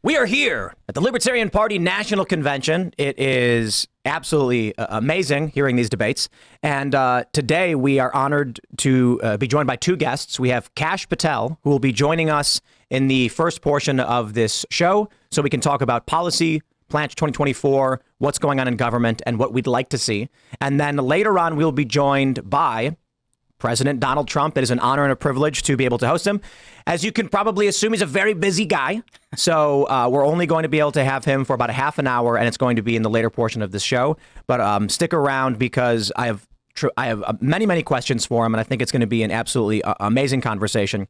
We are here at the Libertarian Party National Convention. It is absolutely amazing hearing these debates. And today we are honored to be joined by two guests. We have Kash Patel, who will be joining us in the first portion of this show so we can talk about policy, Plan 2024, what's going on in government, and what we'd like to see. And then later on, we'll be joined by President Donald Trump. It is an honor and a privilege to be able to host him. As you can probably assume, he's a very busy guy. So we're only going to be able to have him for about a half an hour, and it's going to be in the later portion of the show. But stick around because I have many questions for him, and I think it's going to be an absolutely amazing conversation.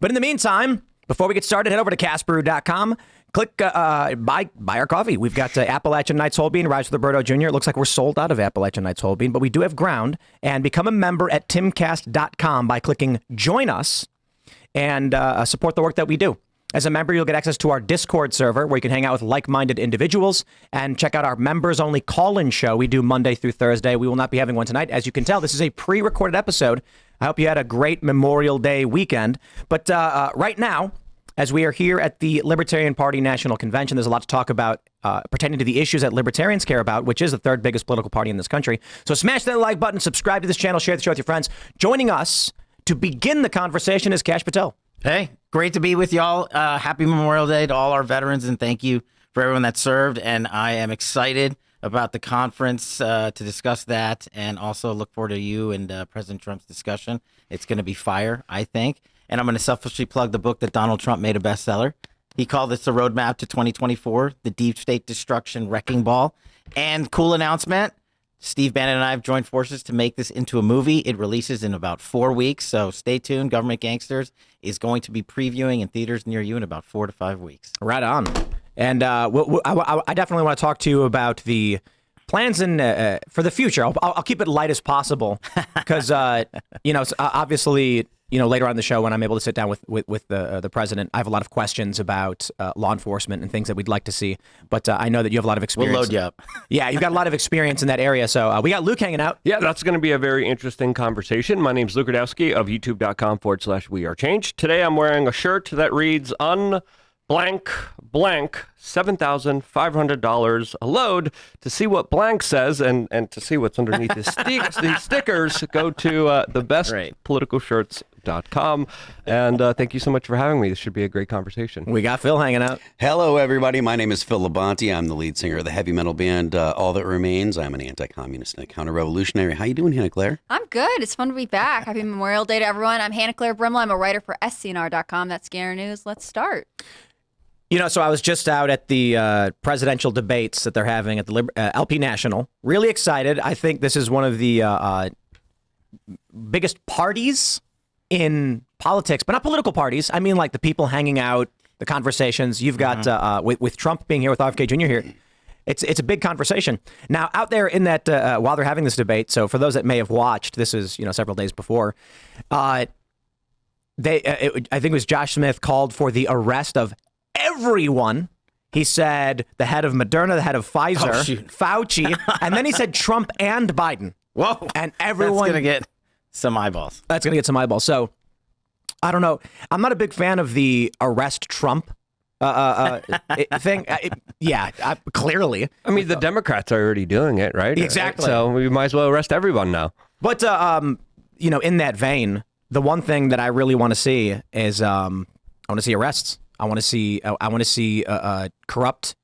But in the meantime, before we get started, head over to castbrew.com. Click buy our coffee. We've got Appalachian Nights Whole Bean, Rise with Roberto Jr. It looks like we're sold out of Appalachian Nights Whole Bean, but we do have ground. And become a member at timcast.com by clicking Join Us and support the work that we do. As a member, you'll get access to our Discord server where you can hang out with like-minded individuals and check out our members-only call-in show we do Monday through Thursday. We will not be having one tonight. As you can tell, this is a pre-recorded episode. I hope you had a great Memorial Day weekend. But right now, as we are here at the Libertarian Party National Convention, there's a lot to talk about pertaining to the issues that libertarians care about, which is the third biggest political party in this country. So smash that like button, subscribe to this channel, share the show with your friends. Joining us to begin the conversation is Kash Patel. Hey, great to be with y'all. Happy Memorial Day to all our veterans, and thank you for everyone that served. And I am excited about the conference to discuss that, and also look forward to you and President Trump's discussion. It's going to be fire, I think. And I'm going to selfishly plug the book that Donald Trump made a bestseller. He called this the roadmap to 2024, the deep state destruction wrecking ball. And cool announcement, Steve Bannon and I have joined forces to make this into a movie. It releases in about 4 weeks, so stay tuned. Government Gangsters is going to be previewing in theaters near you in about 4 to 5 weeks. Right on. And I definitely want to talk to you about the plans for the future. I'll keep it light as possible because, obviously, later on in the show when I'm able to sit down with the president, I have a lot of questions about law enforcement and things that we'd like to see. But I know that you have a lot of experience. We'll load you up. Yeah, you've got a lot of experience in that area. So we got Luke hanging out. Yeah, that's going to be a very interesting conversation. My name's Luke Radowski of youtube.com/wearechange. Today I'm wearing a shirt that reads blank $7,500 a load. To see what blank says and to see what's underneath these stickers, go to thebestpoliticalshirts.com. And thank you so much for having me. This should be a great conversation. We got Phil hanging out. Hello, everybody. My name is Phil Labonte. I'm the lead singer of the heavy metal band All That Remains. I'm an anti-communist and a counter-revolutionary. How you doing, Hannah Claire? I'm good. It's fun to be back. Happy Memorial Day to everyone. I'm Hannah Claire Brimley. I'm a writer for scnr.com. That's Scanner News. Let's start. So I was just out at the presidential debates that they're having at the LP National. Really excited. I think this is one of the biggest parties in politics, but not political parties. I mean, like the people hanging out, the conversations. You've got with Trump being here, with RFK Jr. here. It's a big conversation. Now, out there in that while they're having this debate, so for those that may have watched, this is several days before, I think it was Josh Smith called for the arrest of everyone. He said the head of Moderna, the head of Pfizer, Fauci, and then he said Trump and Biden. Whoa. And everyone... That's going to get some eyeballs. That's going to get some eyeballs. So, I don't know. I'm not a big fan of the arrest Trump thing. Clearly. I mean, the Democrats are already doing it, right? Exactly. So we might as well arrest everyone now. But, in that vein, the one thing that I really want to see is I want to see arrests. I want to see corrupt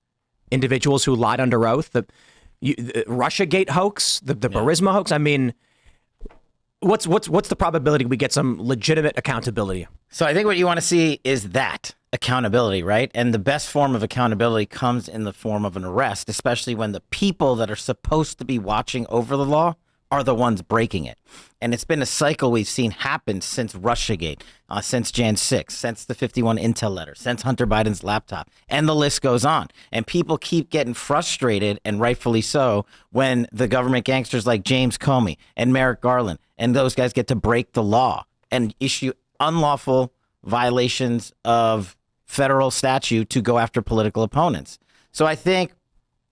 individuals who lied under oath. The Russiagate hoax, the Burisma hoax. I mean, what's the probability we get some legitimate accountability? So I think what you want to see is that accountability, right? And the best form of accountability comes in the form of an arrest, especially when the people that are supposed to be watching over the law are the ones breaking it. And it's been a cycle we've seen happen since Russiagate, since Jan 6, since the 51 Intel letter, since Hunter Biden's laptop, and the list goes on. And people keep getting frustrated, and rightfully so, when the government gangsters like James Comey and Merrick Garland and those guys get to break the law and issue unlawful violations of federal statute to go after political opponents. So I think,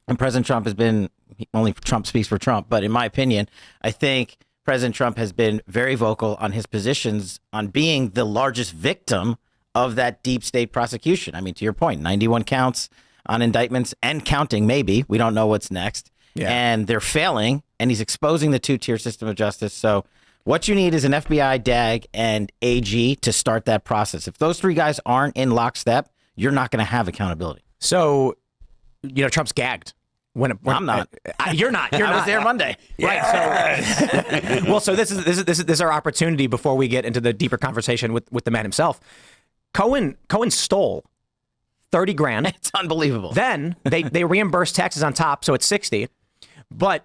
and President Trump has been, only Trump speaks for Trump, but in my opinion, I think President Trump has been very vocal on his positions on being the largest victim of that deep state prosecution. I mean, to your point, 91 counts on indictments and counting, maybe. We don't know what's next. Yeah. And they're failing, and he's exposing the two-tier system of justice. So what you need is an FBI, DAG, and AG to start that process. If those three guys aren't in lockstep, you're not going to have accountability. So, Trump's gagged. When I'm not. You're not. You're I not. was there Monday. Right. So, well, so this is our opportunity before we get into the deeper conversation with the man himself. Cohen stole 30 grand. It's unbelievable. Then they reimburse taxes on top, so it's 60. But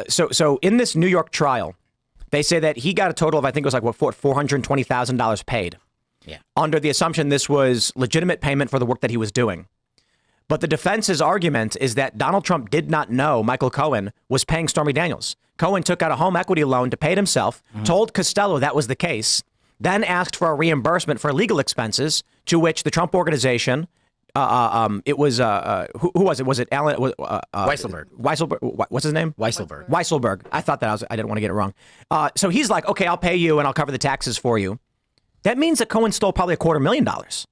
so in this New York trial, they say that he got a total of, I think it was like $420,000 paid. Yeah. Under the assumption this was legitimate payment for the work that he was doing. But the defense's argument is that Donald Trump did not know Michael Cohen was paying Stormy Daniels. Cohen took out a home equity loan to pay it himself, told Costello that was the case, then asked for a reimbursement for legal expenses, to which the Trump organization, it was, who was it? Was it Alan? Weisselberg. Weisselberg. What's his name? Weisselberg. Weisselberg. I thought that I didn't want to get it wrong. So he's like, okay, I'll pay you and I'll cover the taxes for you. That means that Cohen stole probably $250,000.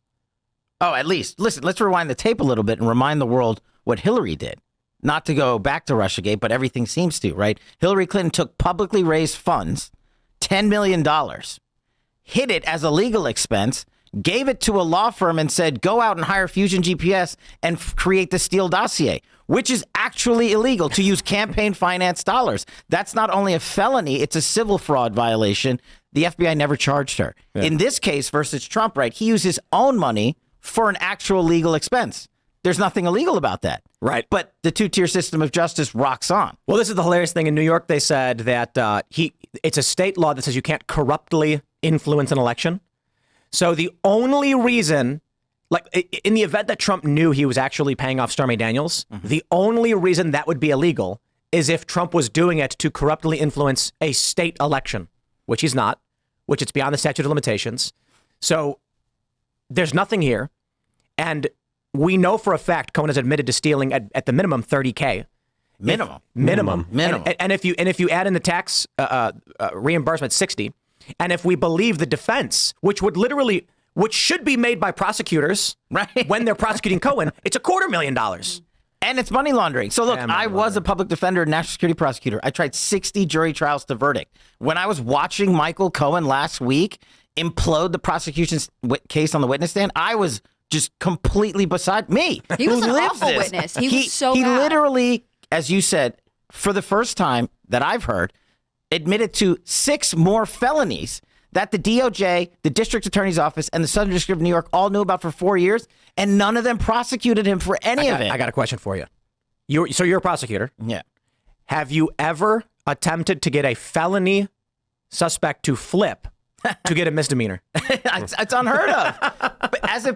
Oh, at least. Listen, let's rewind the tape a little bit and remind the world what Hillary did. Not to go back to Russiagate, but everything seems to, right? Hillary Clinton took publicly raised funds, $10 million, hid it as a legal expense, gave it to a law firm and said, go out and hire Fusion GPS and create the Steele dossier, which is actually illegal to use campaign finance dollars. That's not only a felony, it's a civil fraud violation. The FBI never charged her. Yeah. In this case versus Trump, right, he used his own money for an actual legal expense. There's nothing illegal about that. Right. But the two-tier system of justice rocks on. Well, this is the hilarious thing. In New York, they said that it's a state law that says you can't corruptly influence an election. So the only reason, like in the event that Trump knew he was actually paying off Stormy Daniels, the only reason that would be illegal is if Trump was doing it to corruptly influence a state election, which he's not, which it's beyond the statute of limitations. So there's nothing here. And we know for a fact Cohen has admitted to stealing at the minimum $30K. Minimum. And if you add in the tax reimbursement, 60. And if we believe the defense, which should be made by prosecutors, right, when they're prosecuting Cohen, it's $250,000. And it's money laundering. So look, I was a public defender and national security prosecutor. I tried 60 jury trials to verdict. When I was watching Michael Cohen last week implode the prosecution's case on the witness stand, I was just completely beside me. He was an awful witness. He was so He bad. literally, as you said, for the first time that I've heard, admitted to 6 more felonies that the DOJ, the District Attorney's Office, and the Southern District of New York all knew about for 4 years, and none of them prosecuted him for any of it. I got a question for you. You're a prosecutor. Yeah. Have you ever attempted to get a felony suspect to flip to get a misdemeanor? It's unheard of.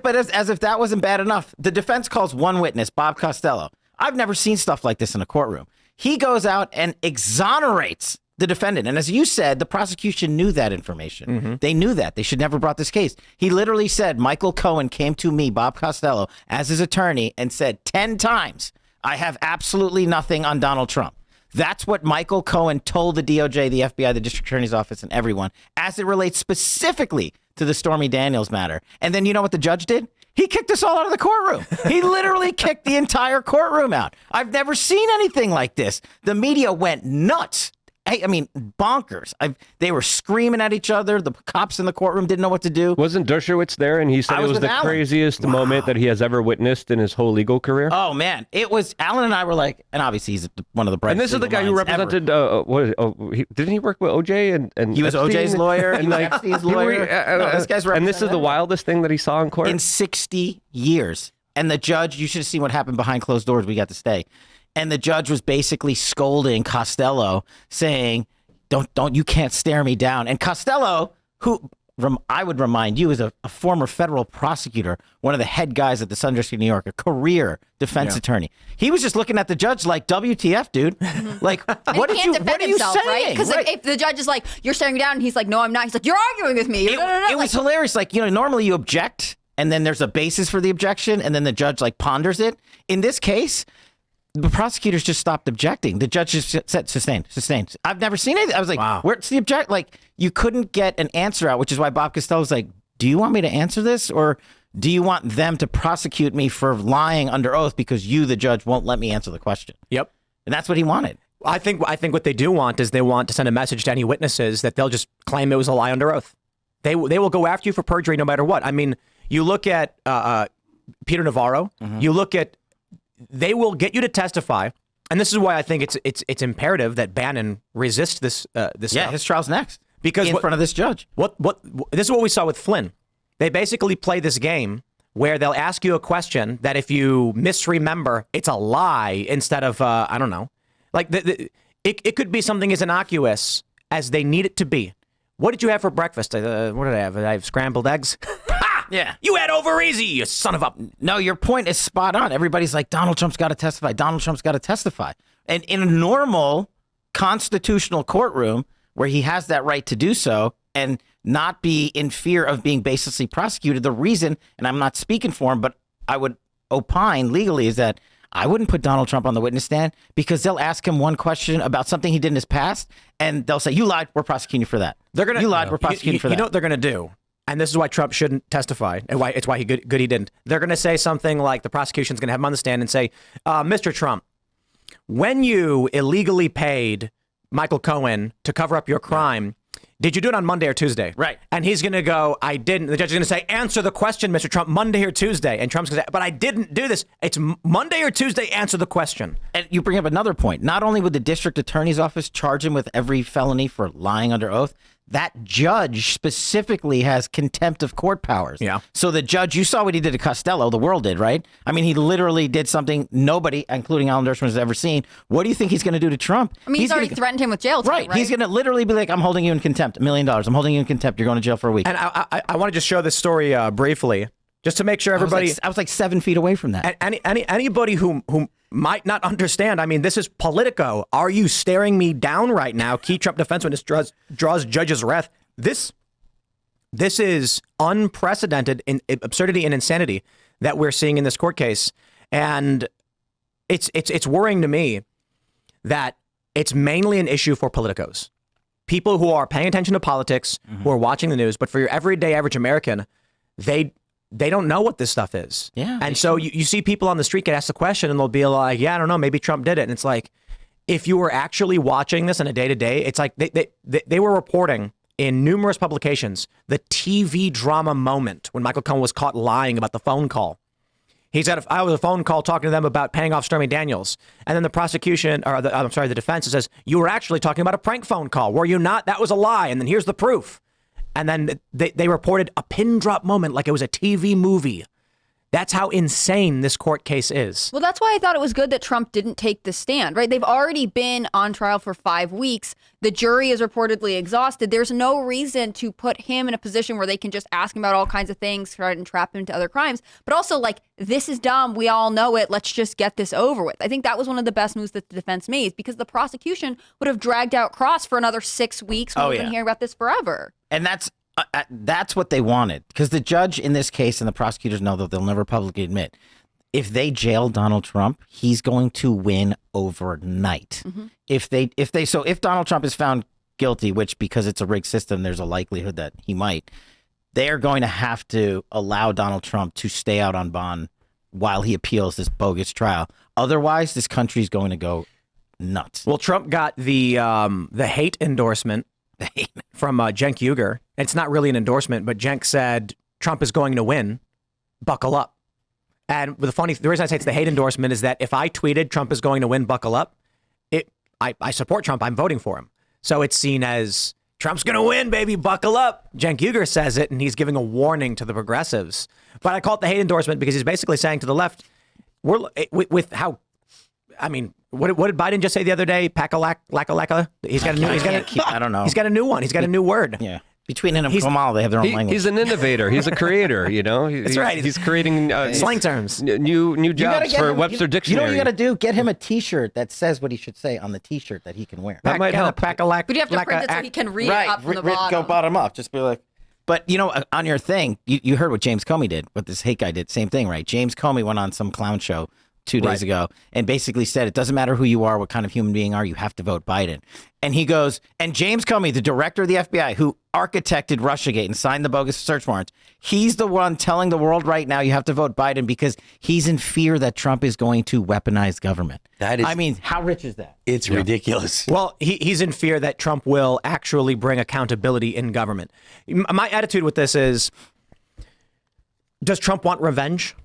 But as if that wasn't bad enough, the defense calls one witness, Bob Costello. I've never seen stuff like this in a courtroom. He goes out and exonerates the defendant. And as you said, the prosecution knew that information. They knew that. They should never brought this case. He literally said, Michael Cohen came to me, Bob Costello, as his attorney and said 10 times, I have absolutely nothing on Donald Trump. That's what Michael Cohen told the DOJ, the FBI, the District Attorney's Office, and everyone, as it relates specifically to the Stormy Daniels matter. And then you know what the judge did? He kicked us all out of the courtroom. He literally kicked the entire courtroom out. I've never seen anything like this. The media went nuts. I mean, bonkers. They were screaming at each other. The cops in the courtroom didn't know what to do. Wasn't Dershowitz there? And he said it was the craziest moment that he has ever witnessed in his whole legal career. Oh, man. It was, Alan and I were like, and obviously he's one of the brightest. And this is the guy who represented, didn't he work with OJ? And he was Epstein? OJ's lawyer. And like, Epstein's lawyer. This guy's and this is the wildest thing that he saw in court? In 60 years. And the judge, you should have seen what happened behind closed doors. We got to stay. And the judge was basically scolding Costello, saying, Don't you can't stare me down. And Costello, who I would remind you is a former federal prosecutor, one of the head guys at the Southern District of New York, a career defense attorney. He was just looking at the judge like, WTF, dude? Like, what are you saying? Right? Because if the judge is like, you're staring me down, and he's like, no, I'm not. He's like, you're arguing with me. It was hilarious. Like, normally you object, and then there's a basis for the objection, and then the judge like ponders it. In this case, the prosecutors just stopped objecting. The judge just said, sustained. I've never seen anything. I was like, wow. Where's the object? Like, you couldn't get an answer out, which is why Bob Costello was like, do you want me to answer this, or do you want them to prosecute me for lying under oath because you, the judge, won't let me answer the question? Yep. And that's what he wanted. I think what they do want is they want to send a message to any witnesses that they'll just claim it was a lie under oath. They will go after you for perjury no matter what. I mean, you look at Peter Navarro. You look at, they will get you to testify, and this is why I think it's imperative that Bannon resist this stuff. His trial's next Because in front of this judge. This is what we saw with Flynn. They basically play this game where they'll ask you a question that if you misremember, it's a lie instead of I don't know. Like it could be something as innocuous as they need it to be. What did you have for breakfast? What did I have? Did I have scrambled eggs? Yeah. You had over easy, you son of a... No, your point is spot on. Everybody's like, Donald Trump's got to testify. Donald Trump's got to testify. And in a normal constitutional courtroom where he has that right to do so and not be in fear of being baselessly prosecuted, the reason, and I'm not speaking for him, but I would opine legally, is that I wouldn't put Donald Trump on the witness stand because they'll ask him one question about something he did in his past, and they'll say, you lied, we're prosecuting you for that. You lied, we're prosecuting you for that. You know what they're going to do? And this is why Trump shouldn't testify, and why he good he didn't. They're going to say something like, the prosecution's going to have him on the stand and say, Mr. Trump, when you illegally paid Michael Cohen to cover up your crime, did you do it on Monday or Tuesday? Right. And he's going to go, I didn't. The judge is going to say, answer the question, Mr. Trump, Monday or Tuesday. And Trump's going to say, but I didn't do this. It's Monday or Tuesday, answer the question. And you bring up another point. Not only would the district attorney's office charge him with every felony for lying under oath, that judge specifically has contempt of court powers. Yeah. So the judge, you saw what he did to Costello, the world did, right? I mean, he literally did something nobody, including Alan Dershowitz, has ever seen. What do you think he's going to do to Trump? I mean, he's already threatened him with jail time, right? He's going to literally be like, I'm holding you in contempt, $1 million. I'm holding you in contempt. You're going to jail for a week. And I want to just show this story briefly, just to make sure everybody... I was like 7 feet away from that. Anybody who might not understand, I mean, this is Politico. Are you staring me down right now? Key Trump defense witness draws judge's wrath. This is unprecedented in absurdity and insanity that we're seeing in this court case. And it's worrying to me that it's mainly an issue for politicos. People who are paying attention to politics, who are watching the news, but for your everyday average American, they don't know what this stuff is. Yeah. And so you see people on the street get asked the question and they'll be like, yeah, I don't know, maybe Trump did it. And it's like, if you were actually watching this on a day-to-day, it's like they were reporting in numerous publications the TV drama moment when Michael Cohen was caught lying about the phone call. I was a phone call talking to them about paying off Stormy Daniels. And then the prosecution, or the defense says, you were actually talking about a prank phone call. Were you not? That was a lie. And then here's the proof. And then they reported a pin drop moment like it was a TV movie. That's how insane this court case is. Well, that's why I thought it was good that Trump didn't take the stand, right? They've already been on trial for 5 weeks. The jury is reportedly exhausted. There's no reason to put him in a position where they can just ask him about all kinds of things, try and trap him into other crimes. But also, like, this is dumb. We all know it. Let's just get this over with. I think that was one of the best moves that the defense made, because the prosecution would have dragged out Cross for another 6 weeks. We've been hearing about this forever. And that's what they wanted, because the judge in this case and the prosecutors know that they'll never publicly admit, if they jail Donald Trump, he's going to win overnight. If Donald Trump is found guilty, which because it's a rigged system, there's a likelihood that he might, they are going to have to allow Donald Trump to stay out on bond while he appeals this bogus trial. Otherwise, this country is going to go nuts. Well, Trump got the hate endorsement from Cenk Uygur. It's not really an endorsement, but Cenk said Trump is going to win. Buckle up. And the reason I say it's the hate endorsement is that if I tweeted Trump is going to win, buckle up, I support Trump. I'm voting for him. So it's seen as Trump's going to win, baby, buckle up. Cenk Uygur says it, and he's giving a warning to the progressives. But I call it the hate endorsement because he's basically saying to the left, with how, I mean, what did Biden just say the other day? Lacka. He's got a new. I don't know. He's got a new one. He's got a new word. Yeah. Between him and Kamal, they have their own language. He's an innovator. He's a creator. You know. That's right. He's creating slang terms, new jobs for Webster Dictionary. You know what you got to do? Get him a T-shirt that says what he should say on the T-shirt that he can wear. That might help. But you have to print it so he can read up from the bottom. Go bottom up. Just be like. But, you know, on your thing, you heard what James Comey did, what this hate guy did. Same thing, right? James Comey went on some clown show 2 days Right. ago and basically said, it doesn't matter who you are, what kind of human being are, you have to vote Biden. And he goes, and James Comey, the director of the FBI, who architected Russiagate and signed the bogus search warrants, he's the one telling the world right now you have to vote Biden because he's in fear that Trump is going to weaponize government. That is, I mean, how rich is that? it's ridiculous. Well, he's in fear that Trump will actually bring accountability in government. My attitude with this is, does Trump want revenge?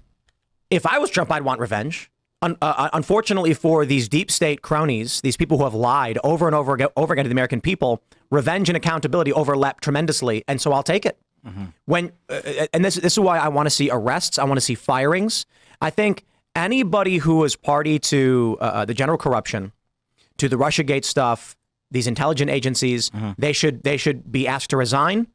If I was Trump, I'd want revenge. Unfortunately for these deep state cronies, these people who have lied over and over again to the American people, revenge and accountability overlap tremendously, and so I'll take it. When and this is why I want to see arrests. I want to see firings. I think anybody who was party to the general corruption, to the Russiagate stuff, these intelligence agencies, they should be asked to resign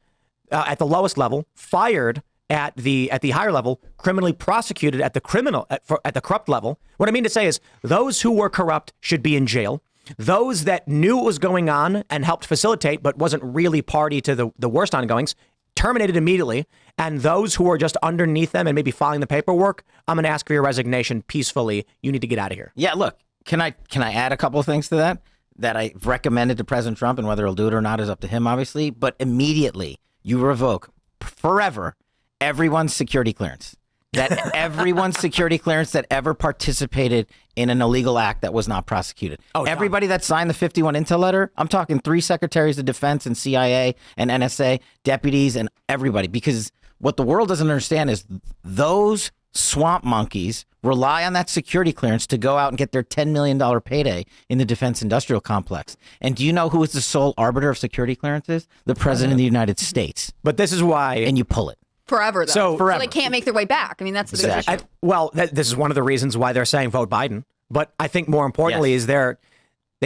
at the lowest level, fired at the higher level, criminally prosecuted at the corrupt level. What I mean to say is those who were corrupt should be in jail. Those that knew what was going on and helped facilitate but wasn't really party to the worst ongoings, terminated immediately. And those who are just underneath them and maybe filing the paperwork, I'm going to ask for your resignation peacefully. You need to get out of here. Yeah, look, can I add a couple of things to that I've recommended to President Trump, and whether he'll do it or not is up to him, obviously. But immediately you revoke forever everyone's security clearance. That everyone's security clearance that ever participated in an illegal act that was not prosecuted. Everybody that signed the 51 Intel letter, I'm talking 3 secretaries of defense and CIA and NSA, deputies and everybody. Because what the world doesn't understand is those swamp monkeys rely on that security clearance to go out and get their $10 million payday in the defense industrial complex. And do you know who is the sole arbiter of security clearances? The President of the United States. But this is why. And you pull it. Forever, though. So- So they can't make their way back. I mean, that's the big issue. This is one of the reasons why they're saying vote Biden. But I think more importantly is they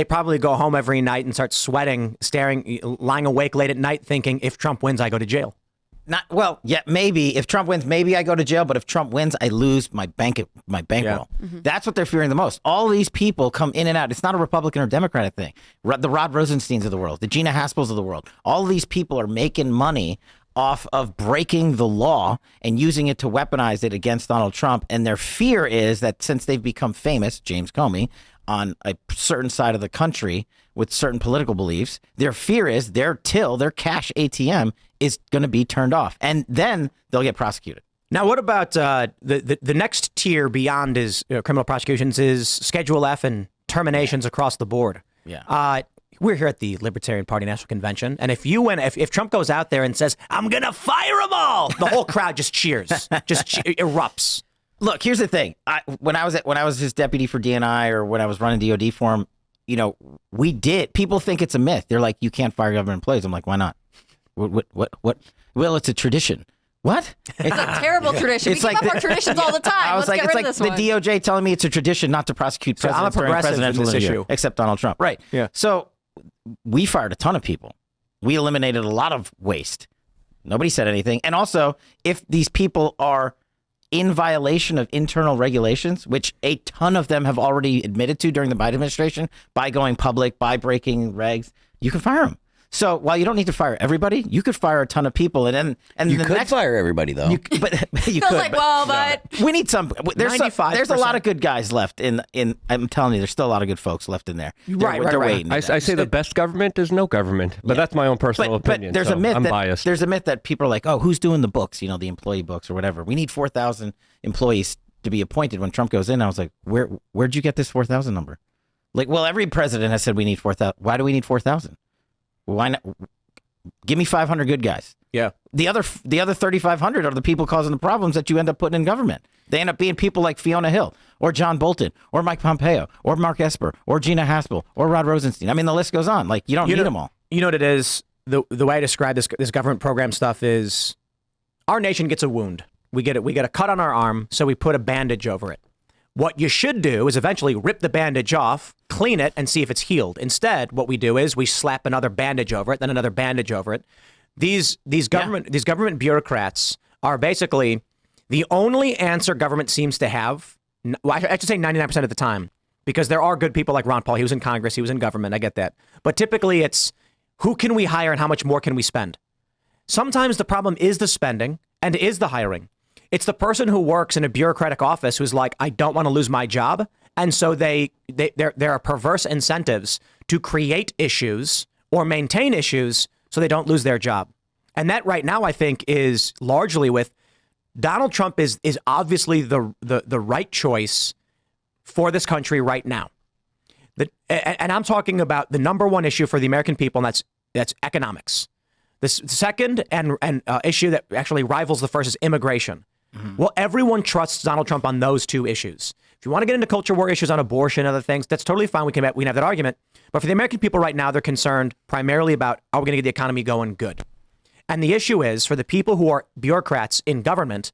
probably go home every night and start sweating, lying awake late at night thinking, if Trump wins, I go to jail. Maybe if Trump wins, maybe I go to jail. But if Trump wins, I lose my bankroll. That's what they're fearing the most. All these people come in and out. It's not a Republican or Democratic thing. The Rod Rosensteins of the world, the Gina Haspels of the world. All of these people are making money off of breaking the law and using it to weaponize it against Donald Trump. And their fear is that since they've become famous, James Comey, on a certain side of the country with certain political beliefs, their fear is their cash ATM is going to be turned off. And then they'll get prosecuted. Now, what about the next tier beyond his criminal prosecutions is Schedule F and terminations across the board? Yeah. We're here at the Libertarian Party National Convention, and if Trump goes out there and says, "I'm gonna fire them all," the whole crowd just cheers, erupts. Look, here's the thing. When I was his deputy for DNI, or when I was running DOD for him, people think it's a myth. They're like, you can't fire government employees. I'm like, why not? What? Well, it's a tradition. What? It's a terrible tradition. It's We keep like up our traditions all the time. I was Let's like, get it's rid like of the this one. DOJ telling me it's a tradition not to prosecute So I'm a presidents during progressive in presidential this interview, issue. except Donald Trump. Right. Yeah. So we fired a ton of people. We eliminated a lot of waste. Nobody said anything. And also, if these people are in violation of internal regulations, which a ton of them have already admitted to during the Biden administration, by going public, by breaking regs, you can fire them. So while you don't need to fire everybody, you could fire a ton of people, and You the could next fire everybody, though. but you Feels could. like, well, but We need some. There's 95%. a lot of good guys left in. I'm telling you, there's still a lot of good folks left in there. Right. They're waiting. I say the best government is no government, but that's my own personal opinion. But there's so a myth I'm that biased. there's a myth that people are like, oh, who's doing the books? The employee books or whatever. We need 4,000 employees to be appointed when Trump goes in. I was like, where'd you get this 4,000 number? Like, well, every president has said we need 4,000. Why do we need 4,000? Why not? Give me 500 good guys. Yeah. The other 3,500 are the people causing the problems that you end up putting in government. They end up being people like Fiona Hill or John Bolton or Mike Pompeo or Mark Esper or Gina Haspel or Rod Rosenstein. I mean, the list goes on. Like, you don't need them all. You know what it is? The way I describe this government program stuff is our nation gets a wound. We get a cut on our arm, so we put a bandage over it. What you should do is eventually rip the bandage off, clean it, and see if it's healed. Instead, what we do is we slap another bandage over it, then another bandage over it. These government bureaucrats are basically the only answer government seems to have. Well, I should say 99% of the time, because there are good people like Ron Paul. He was in Congress, he was in government. I get that, but typically it's who can we hire and how much more can we spend. Sometimes the problem is the spending and is the hiring. It's the person who works in a bureaucratic office who's like, I don't want to lose my job. And so there are perverse incentives to create issues or maintain issues so they don't lose their job. And that right now, I think, is largely with Donald Trump is obviously the right choice for this country right now. And I'm talking about the number one issue for the American people, and that's economics. The second issue that actually rivals the first is immigration. Well, everyone trusts Donald Trump on those two issues. If you want to get into culture war issues on abortion and other things, that's totally fine. We can have that argument. But for the American people right now, they're concerned primarily about, are we going to get the economy going good? And the issue is, for the people who are bureaucrats in government,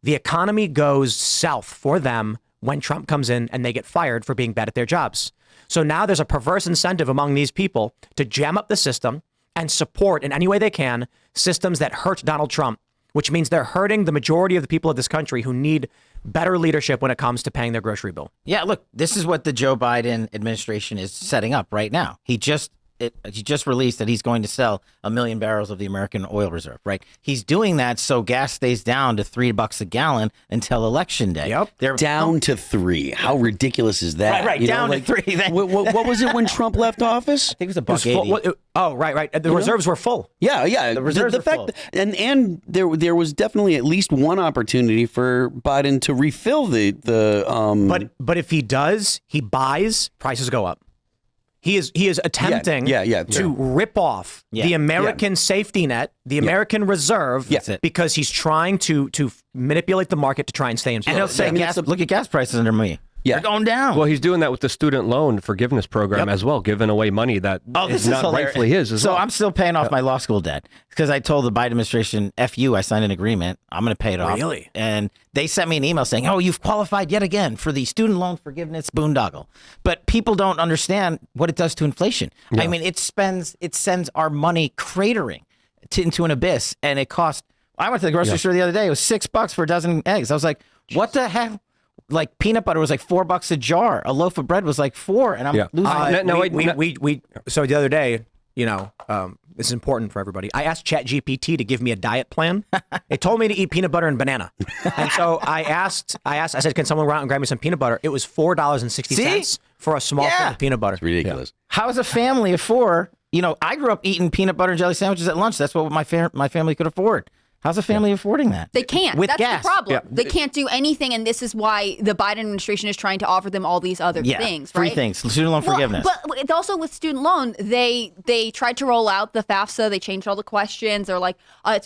the economy goes south for them when Trump comes in and they get fired for being bad at their jobs. So now there's a perverse incentive among these people to jam up the system and support in any way they can systems that hurt Donald Trump, which means they're hurting the majority of the people of this country who need better leadership when it comes to paying their grocery bill. Yeah, look, this is what the Joe Biden administration is setting up right now. He just released that he's going to sell 1 million barrels of the American oil reserve, right? He's doing that so gas stays down to $3 a gallon until election day. Yep. They're Down to 3. How ridiculous is that? Right, You know, down to 3. What was it when Trump left office? I think it was It was $1.80. full, right. The reserves were full. Yeah. The reserves are full. And there was definitely at least one opportunity for Biden to refill the But if he does, he buys, prices go up. He is attempting to rip off the American safety net, the American reserve, because he's trying to manipulate the market to try and stay in. And he'll say, look at gas prices under me. Yeah. They're going down. Well, he's doing that with the student loan forgiveness program as well, giving away money that this is not hilarious. rightfully his as So well. I'm still paying off my law school debt because I told the Biden administration, F you, I signed an agreement. I'm going to pay it off. Really? And they sent me an email saying, oh, you've qualified yet again for the student loan forgiveness boondoggle. But people don't understand what it does to inflation. I mean, it sends our money cratering into an abyss. And it cost, I went to the grocery store the other day. It was $6 for a dozen eggs. I was like, what the heck? Like peanut butter was like $4 a jar. A loaf of bread was like $4, and I'm losing. So the other day, this is important for everybody. I asked ChatGPT to give me a diet plan. It told me to eat peanut butter and banana, and so I said, "Can someone run out and grab me some peanut butter?" It was $4.60 for a small thing of peanut butter. It's ridiculous. How is a family of 4? I grew up eating peanut butter and jelly sandwiches at lunch. That's what my family could afford. How's a family affording that? They can't. With That's gas. the problem. They can't do anything, and this is why the Biden administration is trying to offer them all these other things, right? Free things, student loan forgiveness. But it's also with student loan, they tried to roll out the FAFSA. They changed all the questions. They're like,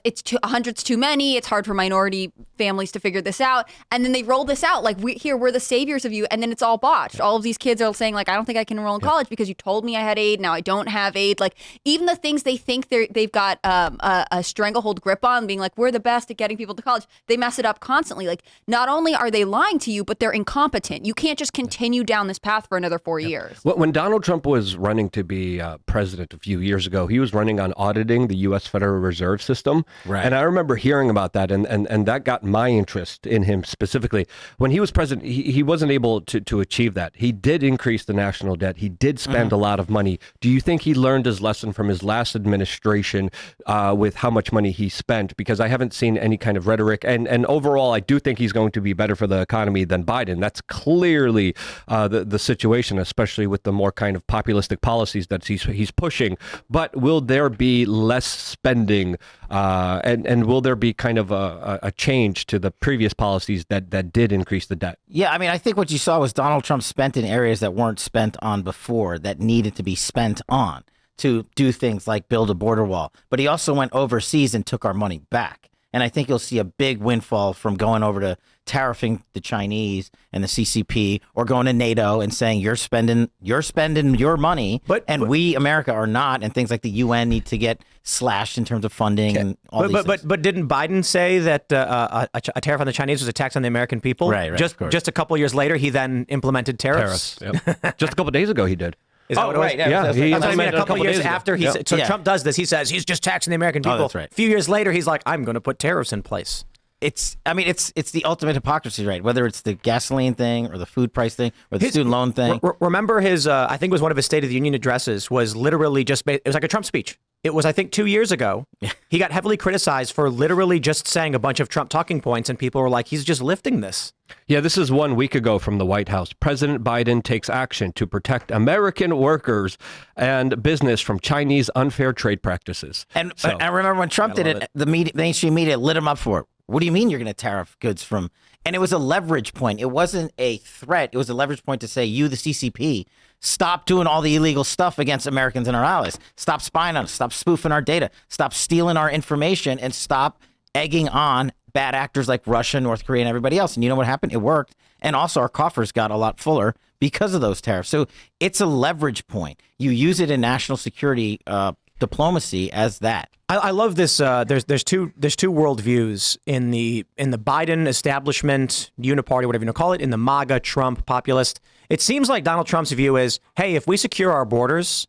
it's 100's too many. It's hard for minority families to figure this out. And then they roll this out like, we're the saviors of you. And then it's all botched. All of these kids are saying, like, I don't think I can enroll in college because you told me I had aid. Now I don't have aid. Like, even the things they think they've got a stranglehold grip on, being like, we're the best at getting people to college, they mess it up constantly. Like, not only are they lying to you, but they're incompetent. You can't just continue down this path for another 4 years. When Donald Trump was running to be president a few years ago, he was running on auditing the U.S. Federal Reserve System. Right. And I remember hearing about that, and that got my interest in him specifically. When he was president, he wasn't able to achieve that. He did increase the national debt. He did spend a lot of money. Do you think he learned his lesson from his last administration with how much money he spent? Because I haven't seen any kind of rhetoric. And overall, I do think he's going to be better for the economy than Biden. That's clearly the situation, especially with the more kind of populistic policies that he's pushing. But will there be less spending and will there be kind of a change to the previous policies that did increase the debt? Yeah, I mean, I think what you saw was Donald Trump spent in areas that weren't spent on before, that needed to be spent on to do things like build a border wall. But he also went overseas and took our money back. And I think you'll see a big windfall from going over to tariffing the Chinese and the CCP, or going to NATO and saying you're spending your money, and we, America, are not. And things like the UN need to get slashed in terms of funding and all these things. But didn't Biden say that a tariff on the Chinese was a tax on the American people? Right. Just a couple years later, he then implemented tariffs. Yep. Just a couple days ago, he did. Is that what it was? Yeah, he a couple years ago. after he said, so Trump does this. He says he's just taxing the American people. that's right. A few years later, he's like, I'm going to put tariffs in place. It's the ultimate hypocrisy, right? Whether it's the gasoline thing or the food price thing or the student loan thing. Remember his, I think it was one of his State of the Union addresses, was literally it was like a Trump speech. it was, I think, 2 years ago. He got heavily criticized for literally just saying a bunch of Trump talking points, and people were like, he's just lifting this. Yeah, this is 1 week ago from the White House. President Biden takes action to protect American workers and business from Chinese unfair trade practices. And I remember when Trump did it, the mainstream media lit him up for it. What do you mean you're going to tariff goods from? And it was a leverage point. It wasn't a threat. It was a leverage point to say, you, the CCP, stop doing all the illegal stuff against Americans and our allies. Stop spying on us. Stop spoofing our data. Stop stealing our information, and stop egging on bad actors like Russia, North Korea, and everybody else. And you know what happened? It worked. And also our coffers got a lot fuller because of those tariffs. So it's a leverage point. You use it in national security diplomacy as that. I love this. There's two worldviews in the Biden establishment, uniparty, whatever you want to call it, in the MAGA Trump populist. It seems like Donald Trump's view is, hey, if we secure our borders,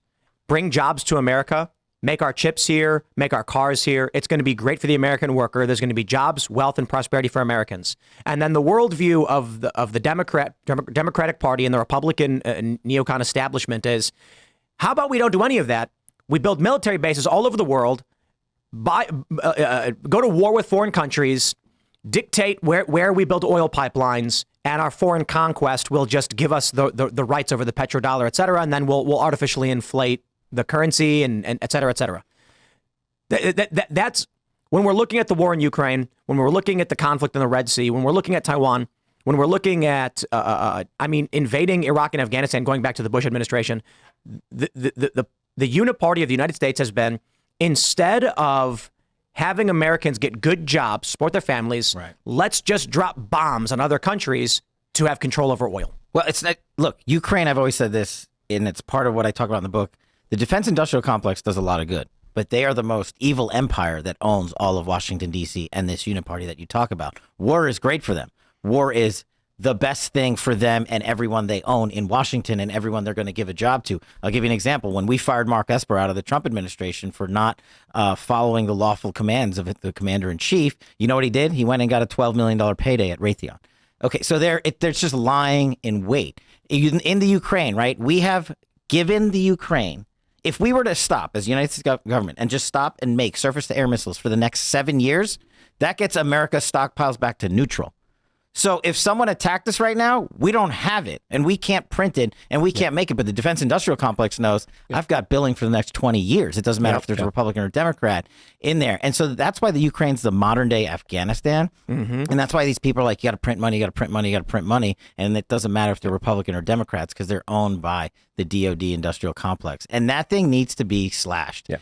bring jobs to America, make our chips here, make our cars here, it's going to be great for the American worker. There's going to be jobs, wealth, and prosperity for Americans. And then the worldview of the Democratic Party and the Republican neocon establishment is, how about we don't do any of that? We build military bases all over the world, go to war with foreign countries, dictate where we build oil pipelines, and our foreign conquest will just give us the rights over the petrodollar, et cetera, and then we'll artificially inflate the currency and et cetera, et cetera. That's when we're looking at the war in Ukraine, when we're looking at the conflict in the Red Sea, when we're looking at Taiwan, when we're looking at, invading Iraq and Afghanistan, going back to the Bush administration, the uniparty of the United States has been, instead of having Americans get good jobs, support their families, right, let's just drop bombs on other countries to have control over oil. Well, it's not, look, Ukraine, I've always said this, and it's part of what I talk about in the book. The defense industrial complex does a lot of good, but they are the most evil empire that owns all of Washington, D.C. and this uniparty that you talk about. War is great for them. War is the best thing for them and everyone they own in Washington and everyone they're going to give a job to. I'll give you an example. When we fired Mark Esper out of the Trump administration for not following the lawful commands of the commander-in-chief, you know what he did? He went and got a $12 million payday at Raytheon. Okay, so they're just lying in wait. In the Ukraine, right, we have given the Ukraine, if we were to stop as the United States government and just stop and make surface-to-air missiles for the next 7 years, that gets America's stockpiles back to neutral. So if someone attacked us right now, we don't have it, and we can't print it, and we can't make it. But the defense industrial complex knows I've got billing for the next 20 years. It doesn't matter if there's a Republican or Democrat in there. And so that's why the Ukraine's the modern day Afghanistan. Mm-hmm. And that's why these people are like, you got to print money, you got to print money, you got to print money. And it doesn't matter if they're Republican or Democrats because they're owned by the DOD industrial complex. And that thing needs to be slashed. Yeah.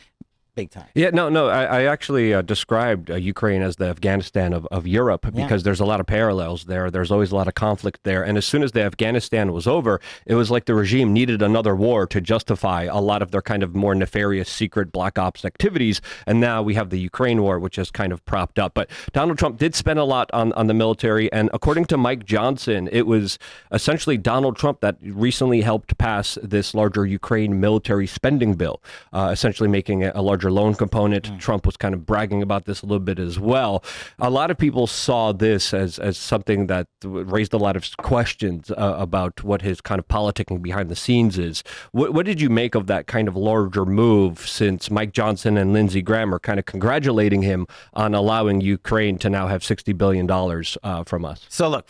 Big time. Yeah, no. I actually described Ukraine as the Afghanistan of Europe because there's a lot of parallels there. There's always a lot of conflict there. And as soon as the Afghanistan was over, it was like the regime needed another war to justify a lot of their kind of more nefarious secret black ops activities. And now we have the Ukraine war, which is kind of propped up. But Donald Trump did spend a lot on the military. And according to Mike Johnson, it was essentially Donald Trump that recently helped pass this larger Ukraine military spending bill, essentially making it a larger loan component. Trump was kind of bragging about this a little bit as well. A lot of people saw this as something that raised a lot of questions about what his kind of politicking behind the scenes is. What did you make of that kind of larger move, since Mike Johnson and Lindsey Graham are kind of congratulating him on allowing Ukraine to now have $60 billion from us? So look,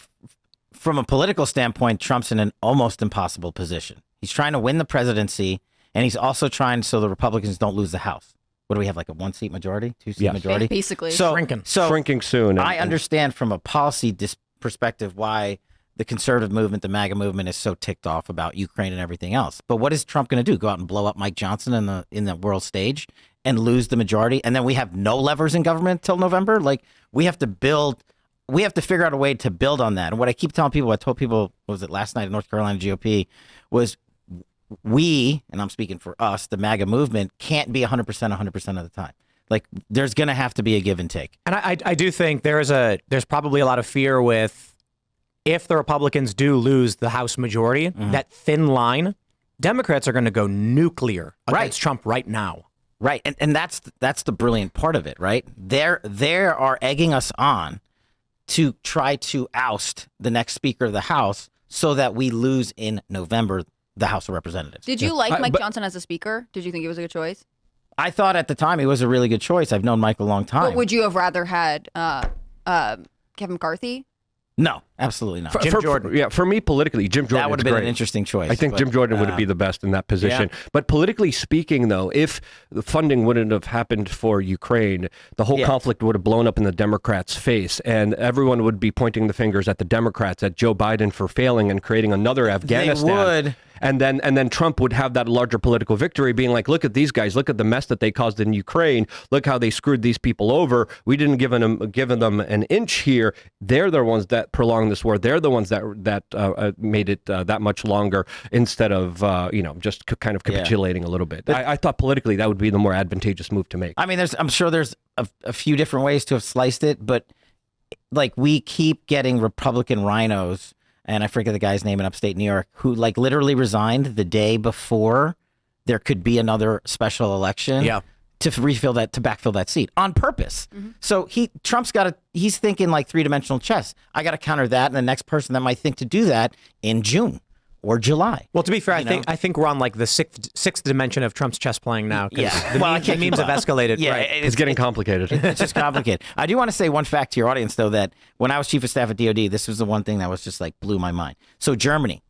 from a political standpoint, Trump's in an almost impossible position. He's trying to win the presidency, and he's also trying so the Republicans don't lose the House. What do we have, like a 1-seat majority, 2-seat majority? Basically. Shrinking soon. I understand from a policy perspective why the conservative movement, the MAGA movement, is so ticked off about Ukraine and everything else. But what is Trump going to do? Go out and blow up Mike Johnson in the world stage and lose the majority? And then we have no levers in government till November? Like, we have to figure out a way to build on that. And what I keep telling people, I told people, what was it, last night at North Carolina GOP, was we, and I'm speaking for us, the MAGA movement, can't be 100% of the time. Like, there's going to have to be a give and take. And I do think there's probably a lot of fear with, if the Republicans do lose the House majority, that thin line, Democrats are going to go nuclear against Trump right now. Right. And that's the brilliant part of it, right? They are egging us on to try to oust the next Speaker of the House so that we lose in November the House of Representatives. Did you like Mike Johnson as a speaker? Did you think he was a good choice? I thought at the time he was a really good choice. I've known Mike a long time. But would you have rather had Kevin McCarthy? No, absolutely not. Jim Jordan. Yeah, for me politically, Jim Jordan That would have is been great. an interesting choice. I think but, Jim Jordan would be the best in that position. yeah. But politically speaking, though, if the funding wouldn't have happened for Ukraine, the whole conflict would have blown up in the Democrats' face, and everyone would be pointing the fingers at the Democrats, at Joe Biden for failing and creating another Afghanistan. They would. And then Trump would have that larger political victory, being like, look at these guys, look at the mess that they caused in Ukraine, look how they screwed these people over. We didn't give them an inch here. They're the ones that prolonged this war. They're the ones that made it that much longer instead of just kind of capitulating a little bit. I thought politically that would be the more advantageous move to make. I mean, I'm sure there's a few different ways to have sliced it, but like we keep getting Republican rhinos, and I forget the guy's name in upstate New York, who like literally resigned the day before there could be another special election to backfill that seat on purpose. Mm-hmm. So he's thinking like three-dimensional chess. I got to counter that, and the next person that might think to do that in June or July. Well, to be fair, I think we're on like the sixth dimension of Trump's chess playing now. Yeah, the memes have escalated. Yeah, right. It's getting complicated. It's just complicated. I do want to say one fact to your audience, though, that when I was chief of staff at DOD, this was the one thing that was just like blew my mind. So Germany,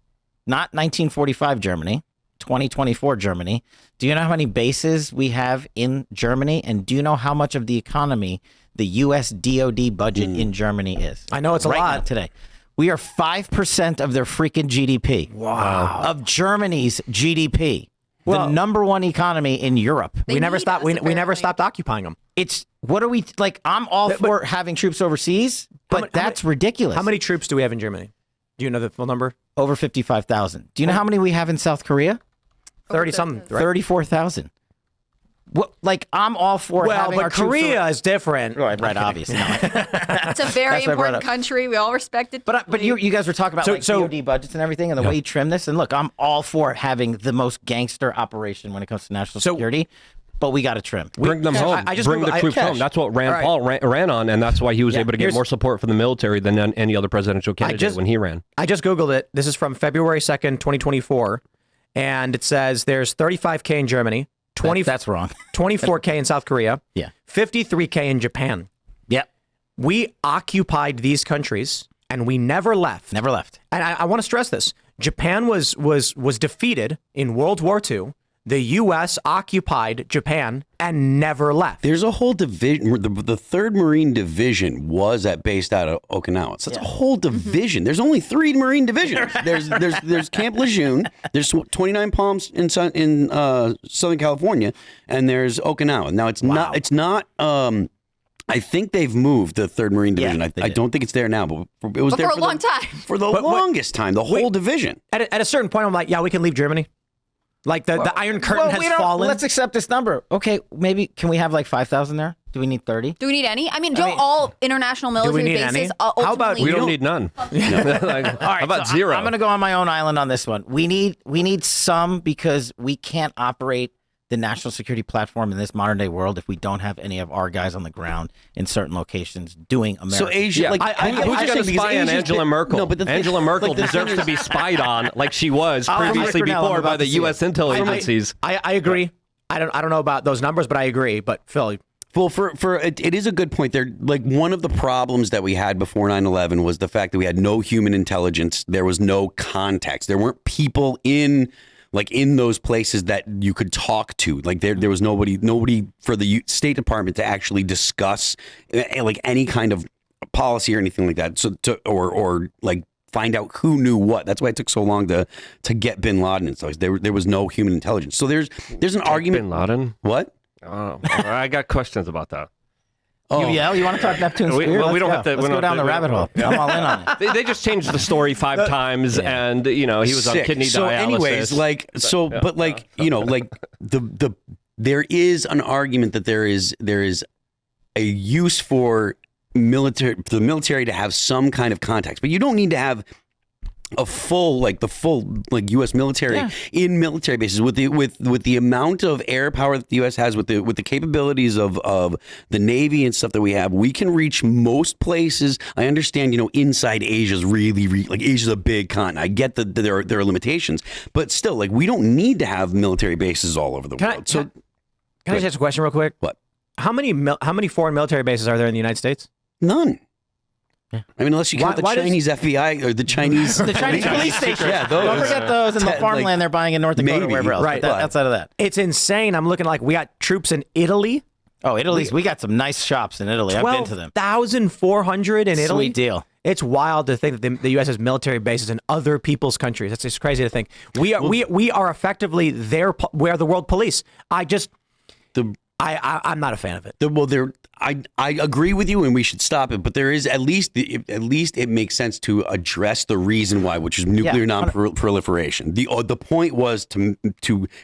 not 1945 Germany, 2024 Germany. Do you know how many bases we have in Germany? And do you know how much of the economy the U.S. DOD budget in Germany is? I know it's a right lot now, today. We are 5% of their freaking GDP. Wow. Of Germany's GDP. Well, the number one economy in Europe. They we never need stopped. us, We never apparently. stopped occupying them. It's what are we like? I'm all for having troops overseas, but that's ridiculous. How many troops do we have in Germany? Do you know the full number? Over 55,000. Do you know how many we have in South Korea? 30 something. Right? 34,000. What? Like I'm all for Well, having our but troops Korea is different. right, obviously. No. It's a very That's what I brought important up. country. We all respect it. But you guys were talking about So- DOD budgets and everything, and the way you trim this. And look, I'm all for having the most gangster operation when it comes to national security. But we got to trim. Bring them home. I just Bring the Googled- troops Cash. home. That's what Rand All right. Paul ran on, and that's why he was able to get Here's- more support from the military than any other presidential candidate when he ran. I just Googled it. This is from February 2nd, 2024. And it says there's 35K in Germany, That's wrong. 24K in South Korea, Yeah. 53K in Japan. Yep. We occupied these countries and we never left. Never left. And I want to stress this. Japan was defeated in World War II. The U.S. occupied Japan and never left. There's a whole division. The 3rd Marine Division was based out of Okinawa. So it's a whole division. There's only 3 Marine divisions. There's Camp Lejeune. There's 29 Palms in Southern California, and there's Okinawa. Now it's not. I think they've moved the 3rd Marine Division. I don't think it's there now, but it was there for a long time. For the longest time, the whole division. At a certain point, I'm like, yeah, we can leave Germany. Like the Iron Curtain has fallen. Let's accept this number. Okay, maybe can we have like 5,000 there? Do we need 30? Do we need any? I mean, don't all international military need bases any? ultimately... How about We don't need none. Like, how about so zero? I'm going to go on my own island on this one. We need some because we can't operate the national security platform in this modern day world if we don't have any of our guys on the ground in certain locations doing America. So Asia, Who's going to spy on Angela Merkel? No, but the Angela Merkel like, the deserves thing to be spied on, like she was I'm previously Rick Grinnell, I'm before about by the to see U.S. intel agencies. I agree. I don't know about those numbers, but I agree. But Phil, Well, it is a good point. There, like one of the problems that we had before 9/11 was the fact that we had no human intelligence. There was no context. There weren't people in those places that you could talk to. Like there was nobody for the State Department to actually discuss like any kind of policy or anything like that. So or like find out who knew what. That's why it took so long to get Bin Laden and stuff. There was no human intelligence. So there's an argument. Bin Laden? What? Oh, I got questions about that. You yell? You want to talk Neptune's We- Spear? well, we don't Let's have to- go. we Let's don't go down have the to- rabbit hole. I'm all in on it. They just changed the story 5 times, and he was on Sick. kidney so dialysis. anyways, the there is an argument that there is a use for the military to have some kind of context, but you don't need to have the full U.S. military in military bases with the amount of air power that the U.S. has with the capabilities of the Navy and stuff that we have. We can reach most places. I understand, inside Asia's really Asia's a big continent. I get that there are limitations, but still, we don't need to have military bases all over the world. Can I just ask a question real quick? What? How many foreign military bases are there in the United States? None. I mean, unless you count Why the Chinese FBI or the Chinese The Chinese police stations. Yeah, those. Don't forget those and the farmland they're buying in North Dakota or maybe. wherever else. Right. But outside of that. It's insane. I'm looking like we got troops in Italy. Oh, Italy's. We got some nice shops in Italy. I've been to them. 12,400 in Italy. Sweet deal. It's wild to think that the U.S. has military bases in other people's countries. It's just crazy to think. We are effectively we're the world police. I'm not a fan of it. I agree with you, and we should stop it. But there is at least it makes sense to address the reason why, which is nuclear non-proliferation. The point was to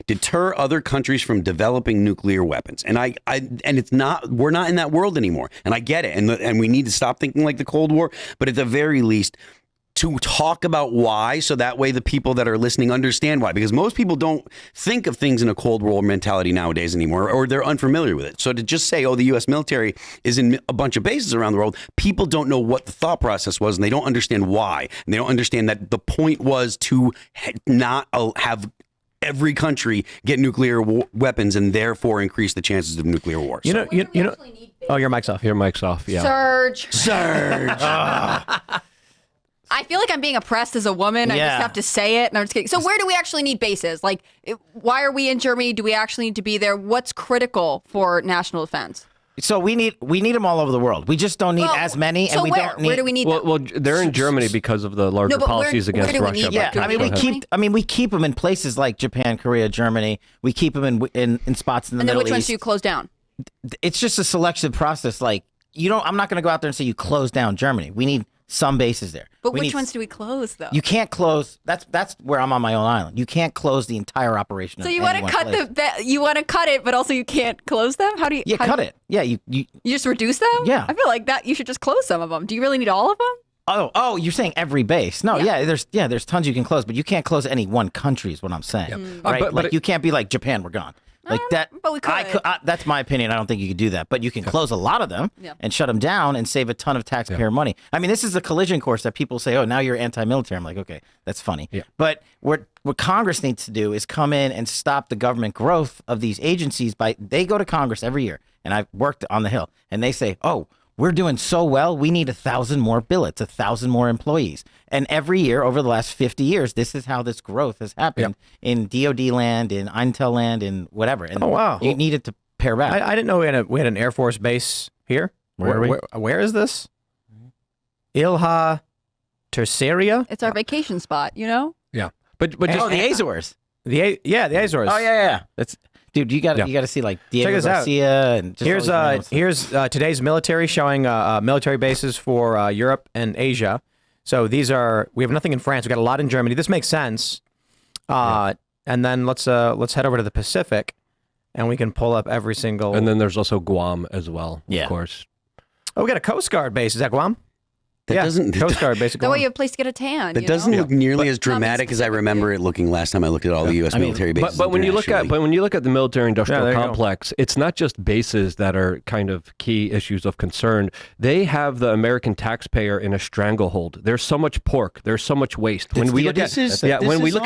deter other countries from developing nuclear weapons, and we're not in that world anymore. And I get it, and we need to stop thinking like the Cold War. But at the very least, to talk about why, so that way the people that are listening understand why. Because most people don't think of things in a Cold War mentality nowadays anymore, or they're unfamiliar with it. So to just say, oh, the U.S. military is in a bunch of bases around the world, people don't know what the thought process was, and they don't understand why. And they don't understand that the point was to not have every country get nuclear weapons and therefore increase the chances of nuclear war. You know. Oh, your mic's off. Your mic's off. Yeah. Serge. Surge. I feel like I'm being oppressed as a woman. I Yeah. just have to say it. And I'm just kidding. So where do we actually need bases? Like, why are we in Germany? Do we actually need to be there? What's critical for national defense? So we need them all over the world. We just don't need Well, as many, so and we where? don't need. Where do we need them? Well, they're in Germany because of the larger No, but policies where against do we Russia. need Yeah, them? I mean, we keep them in places like Japan, Korea, Germany. We keep them in spots in the And then Middle which ones East. do you close down? It's just a selection process. Like I'm not going to go out there and say you close down Germany. We need some bases there. But We which need- ones do we close, though? You can't close. That's where I'm on my own island. You can't close the entire operation. So of you any want to one cut place. you want to cut it, but also you can't close them? How do you? Yeah, how cut do you- it. Yeah, you. You just reduce them? Yeah. I feel like that you should just close some of them. Do you really need all of them? Oh, you're saying every base? No, there's tons you can close, but you can't close any one country. Is what I'm saying, right? But Like you can't be like Japan. We're gone. Like that. but we could. That's my opinion. I don't think you could do that, but you can close a lot of them Yeah. and shut them down and save a ton of taxpayer money. I mean, this is a collision course that people say, "Oh, now you're anti-military." I'm like, okay, that's funny. Yeah. But what Congress needs to do is come in and stop the government growth of these agencies. They go to Congress every year, and I've worked on the Hill, and they say, "Oh, we're doing so well, we need 1,000 more billets, 1,000 more employees." And every year over the last 50 years, this is how this growth has happened in DOD land, in Intel land, in whatever. And Oh, wow. you needed to pare back. I didn't know we had an Air Force base here. Where are we? Where is this? Ilha Terceria? It's our vacation spot, you know? Yeah. But Oh, just the Azores. The Azores. Oh yeah. That's dude. You got to see like Diego this out. Garcia and just Here's all these today's military showing military bases for Europe and Asia. So we have nothing in France. We got a lot in Germany. This makes sense. And then let's head over to the Pacific, and we can pull up every single. and then there's also Guam as well. Yeah. Of course. Oh, we got a Coast Guard base. Is that Guam? That doesn't Coast Guard base. at That way Guam. you have a place to get a tan. That you doesn't know? look nearly as Not being dramatic as I specific, remember it looking last time I looked at all the U.S. military bases. But when you look at the military Yeah, industrial there you go. complex, it's not just bases that are kind of key issues of concern. They have the American taxpayer in a stranglehold. There's so much pork. There's so much waste. When we look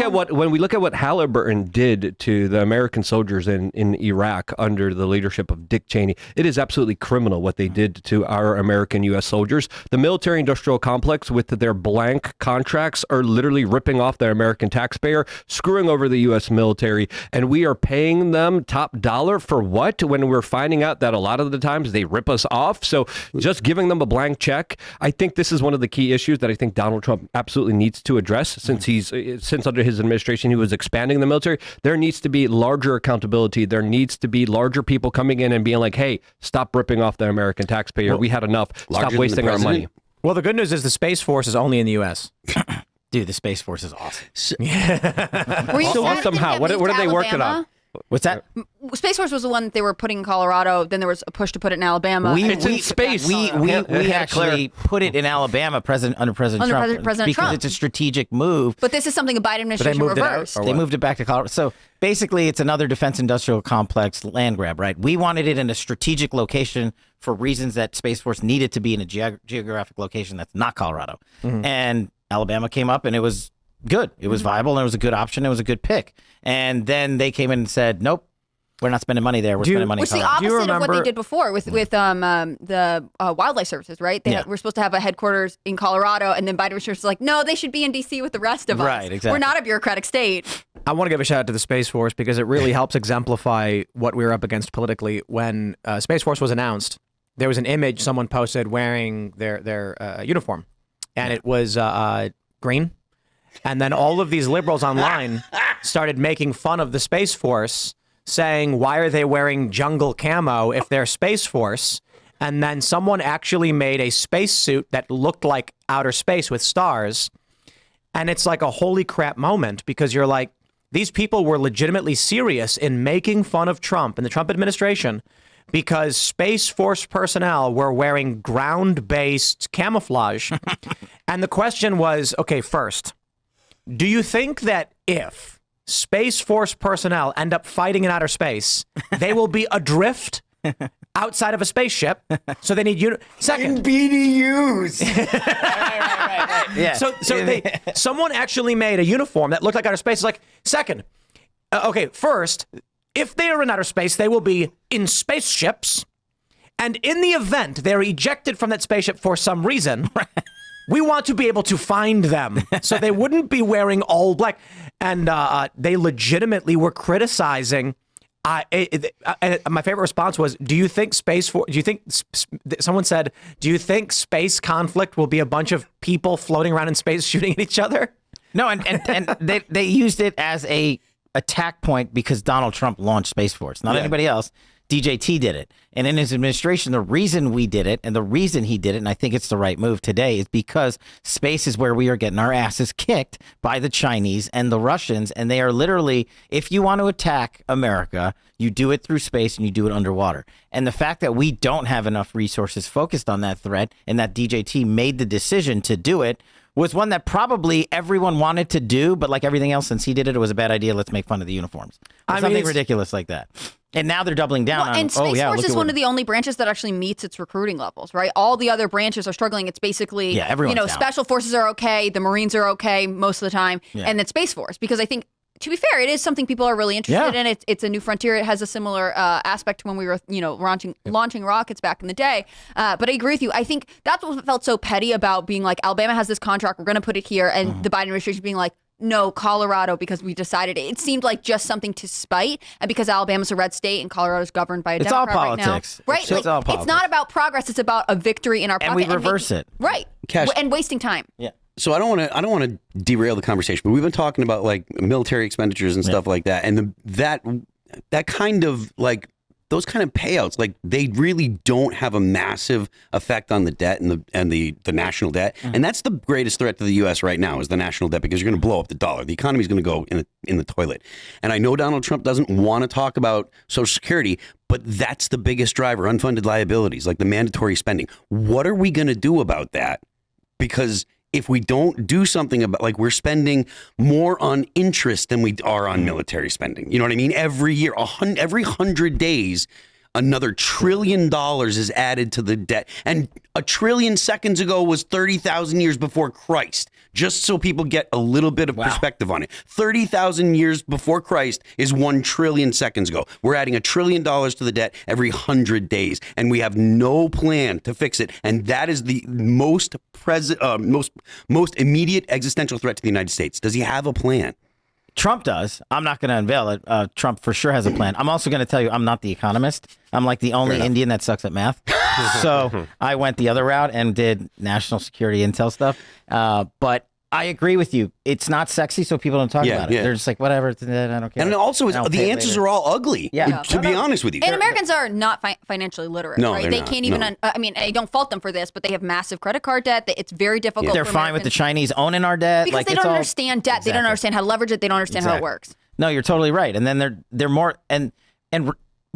at when we look at what Halliburton did to the American soldiers in Iraq under the leadership of Dick Cheney, it is absolutely criminal what they did to our American U.S. soldiers. The military industrial complex with their blank contracts are literally ripping off the American taxpayer, screwing over the U.S. military, and we are paying them top dollar for what when we're finding out that a lot of the times they rip us off. So just giving them a blank check, I think this is one of the key issues that I think Donald Trump absolutely needs to address since under his administration he was expanding the military. There needs to be larger accountability. There needs to be larger people coming in and being like, hey, stop ripping off the American taxpayer. We had enough. Stop wasting our money. Well, the good news is the Space Force is only in the U.S. Dude, the Space Force is awesome. Were you sad it didn't Awesome how? get What moved are to they working Alabama? on? What's that? Space Force was the one that they were putting in Colorado. Then there was a push to put it in Alabama. It's in space. We actually put it in Alabama under President Trump President because Trump. it's a strategic move. But this is something the Biden administration moved it out, reversed. or They what? moved it back to Colorado. So basically, it's another defense industrial complex land grab, right? We wanted it in a strategic location for reasons that Space Force needed to be in a geographic location that's not Colorado. And Alabama came up and it was good. It was viable and it was a good option. It was a good pick. And then they came in and said, nope, We're not spending money there. We're spending money in Which is the Colorado. opposite of what they did before with the wildlife services, right? We're supposed to have a headquarters in Colorado, and then Biden was like, no, they should be in D.C. with the rest of us. Right, exactly. We're not a bureaucratic state. I want to give a shout out to the Space Force because it really helps exemplify what we were up against politically. When Space Force was announced, there was an image someone posted wearing their uniform, and it was green. And then all of these liberals online started making fun of the Space Force, saying, why are they wearing jungle camo if they're Space Force? And then someone actually made a spacesuit that looked like outer space with stars. And it's like a holy crap moment because you're like, these people were legitimately serious in making fun of Trump and the Trump administration because Space Force personnel were wearing ground-based camouflage. And the question was, okay, first, do you think that if Space Force personnel end up fighting in outer space, they will be adrift outside of a spaceship? So they need second BDUs. Right. Yeah. So someone actually made a uniform that looked like outer space. Like, second, okay, first, if they are in outer space, they will be in spaceships. And in the event they're ejected from that spaceship for some reason, we want to be able to find them. So they wouldn't be wearing all black. And they legitimately were criticizing. My favorite response was, someone said, do you think space conflict will be a bunch of people floating around in space shooting at each other? No, and they used it as a attack point because Donald Trump launched Space Force, not anybody else. DJT did it. And in his administration, the reason we did it and the reason he did it, and I think it's the right move today, is because space is where we are getting our asses kicked by the Chinese and the Russians. And they are literally, if you want to attack America, you do it through space and you do it underwater. And the fact that we don't have enough resources focused on that threat and that DJT made the decision to do it was one that probably everyone wanted to do, but like everything else, since he did it, it was a bad idea. Let's make fun of the uniforms. Something ridiculous like that. And now they're doubling down on, and Space Force is one of the only branches that actually meets its recruiting levels, right? All the other branches are struggling. It's basically, everyone's down. Special Forces are okay, the Marines are okay most of the time, and then Space Force, because I think, to be fair, it is something people are really interested in. It's a new frontier. It has a similar aspect to when we were, launching rockets back in the day. But I agree with you. I think that's what felt so petty about being like, Alabama has this contract, we're going to put it here, and the Biden administration being like, no, Colorado, because we decided it. It seemed like just something to spite, and because Alabama's a red state and Colorado's governed by a Democrat all politics. Right now. Right? It's all politics. It's not about progress. It's about a victory in our pocket. And we reverse it. Right. Cash. And wasting time. Yeah. So I don't want to derail the conversation, but we've been talking about like military expenditures and stuff like that, and that kind of like those kind of payouts, like they really don't have a massive effect on the debt and the national debt, and that's the greatest threat to the U.S. right now is the national debt, because you're going to blow up the dollar. The economy is going to go in the toilet, and I know Donald Trump doesn't want to talk about Social Security, but that's the biggest driver: unfunded liabilities, like the mandatory spending. What are we going to do about that? Because if we don't do something about, like, we're spending more on interest than we are on military spending. You know what I mean? Every year, every 100 days, another $1 trillion is added to the debt. And 1 trillion seconds ago was 30,000 years before Christ, just so people get a little bit of perspective on it. 30,000 years before Christ is 1 trillion seconds ago. We're adding $1 trillion to the debt every 100 days, and we have no plan to fix it. And that is the most immediate existential threat to the United States. Does he have a plan? Trump does. I'm not going to unveil it. Trump for sure has a plan. I'm also going to tell you, I'm not the economist. I'm like the only Indian that sucks at math. So I went the other route and did national security intel stuff. But I agree with you. It's not sexy, so people don't talk about it. They're just like, whatever, I don't care. And also, the answers are all ugly, to be honest with you. And Americans are not financially literate, right? They can't even, I don't fault them for this, but they have massive credit card debt. It's very difficult They're for fine with the Chinese owning our debt. Because they don't understand debt. They don't understand how to leverage it. They don't understand how it works. No, you're totally right. And then they're more, and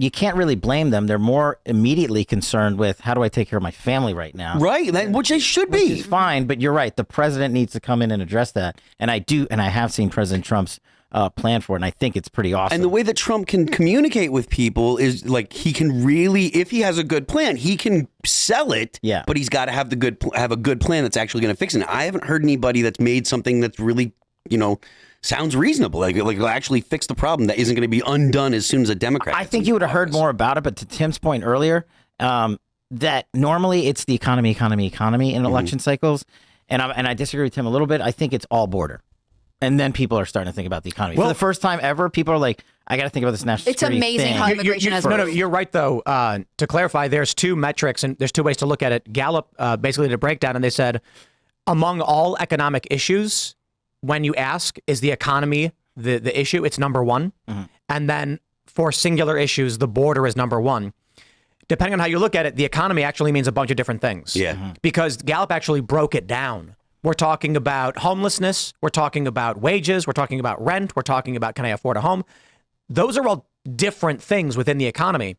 you can't really blame them. They're more immediately concerned with, how do I take care of my family right now? Right, which they should be. Which is fine, but you're right. The president needs to come in and address that. And I have seen President Trump's plan for it, and I think it's pretty awesome. And the way that Trump can communicate with people is like, he can really, if he has a good plan, he can sell it. Yeah. But he's got to have a good plan that's actually going to fix it. I haven't heard anybody that's made something that's really sounds reasonable. Like it'll actually fix the problem that isn't going to be undone as soon as a Democrat. I think you would have heard more about it, but to Tim's point earlier, that normally it's the economy in election cycles, and I disagree with Tim a little bit. I think it's all border, and then people are starting to think about the economy. For the first time ever, people are like, I got to think about this national security It's amazing thing. how immigration has. No, you're right though. To clarify, there's two metrics and there's two ways to look at it. Gallup basically did a breakdown, and they said among all economic issues, when you ask, is the economy the issue? It's number one. And then for singular issues, the border is number one. Depending on how you look at it, the economy actually means a bunch of different things. Yeah. Because Gallup actually broke it down. We're talking about homelessness. We're talking about wages. We're talking about rent. We're talking about, can I afford a home? Those are all different things within the economy.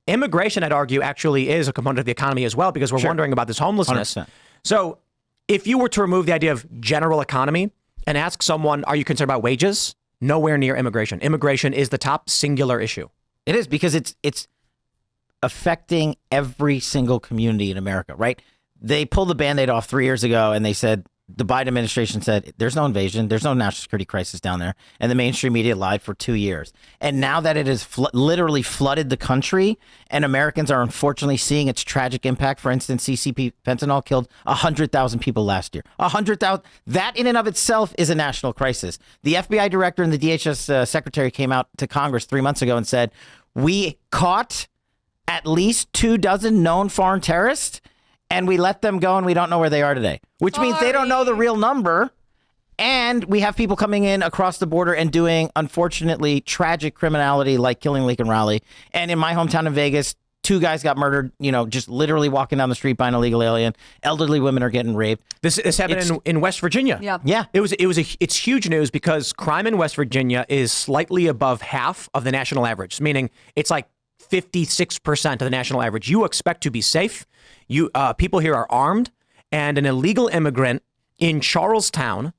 Immigration, I'd argue, actually is a component of the economy as well, because we're wondering about this homelessness. 100%. So if you were to remove the idea of general economy and ask someone, are you concerned about wages? Nowhere near immigration. Immigration is the top singular issue. It is, because it's affecting every single community in America, right? They pulled the Band-Aid off 3 years ago, and they said, the Biden administration said, there's no invasion, there's no national security crisis down there, and the mainstream media lied for 2 years. And now that it has literally flooded the country, and Americans are unfortunately seeing its tragic impact. For instance, CCP fentanyl killed 100,000 people last year. 100,000. That in and of itself is a national crisis. The FBI director and the DHS secretary came out to Congress 3 months ago and said, we caught at least 24 known foreign terrorists, and we let them go, and we don't know where they are today, which means they don't know the real number. And we have people coming in across the border and doing, unfortunately, tragic criminality like killing Lincoln Raleigh. And in my hometown in Vegas, 2 guys got murdered, just literally walking down the street by an illegal alien. Elderly women are getting raped. This happened in West Virginia. Yeah. It's huge news because crime in West Virginia is slightly above half of the national average, meaning it's like 56% of the national average. You expect to be safe. People here are armed, and an illegal immigrant in Charlestown.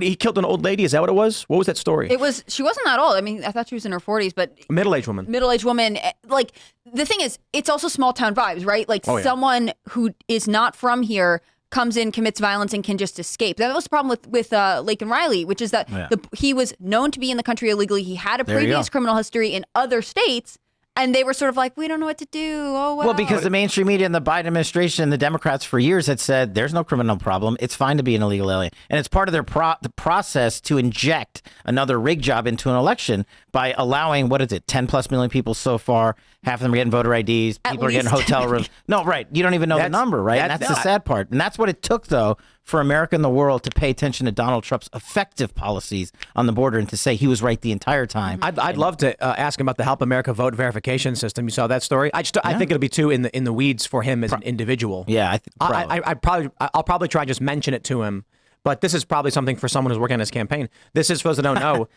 He killed an old lady? Is that what it was? What was that story? She wasn't that old. I mean, I thought she was in her 40s, but Middle-aged woman. Middle-aged woman. Like, the thing is, it's also small town vibes, right? Like, someone who is not from here comes in, commits violence, and can just escape. That was the problem with Lincoln Riley, which is that he was known to be in the country illegally. He had a previous criminal history in other states. And they were sort of like, we don't know what to do. Oh, well. Well, because the mainstream media and the Biden administration, the Democrats for years had said, there's no criminal problem. It's fine to be an illegal alien. And it's part of their the process to inject another rig job into an election by allowing, 10 plus million people so far. Half of them are getting voter IDs. People are getting hotel rooms. No, right. You don't even know the number, right? And that's the sad part. And that's what it took, though, for America and the world to pay attention to Donald Trump's effective policies on the border and to say he was right the entire time. I'd love to ask him about the Help America vote verification system. You saw that story? I think it'll be too in the weeds for him as an individual. Yeah, I'll probably try and just mention it to him. But this is probably something for someone who's working on his campaign. This is, for those that don't know.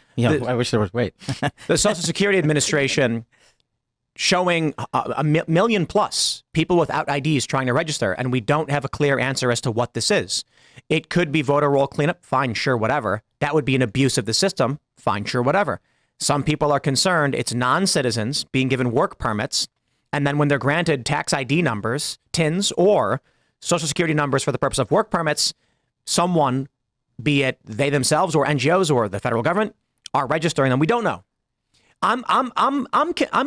I wish there was. Wait. The Social Security Administration showing a million plus people without IDs trying to register, and we don't have a clear answer as to what this is. It could be voter roll cleanup, fine, sure, whatever. That would be an abuse of the system, fine, sure, whatever. Some people are concerned it's non-citizens being given work permits, and then when they're granted tax ID numbers, TINs, or Social Security numbers for the purpose of work permits, someone, be it they themselves or NGOs or the federal government, are registering them. We don't know. I'm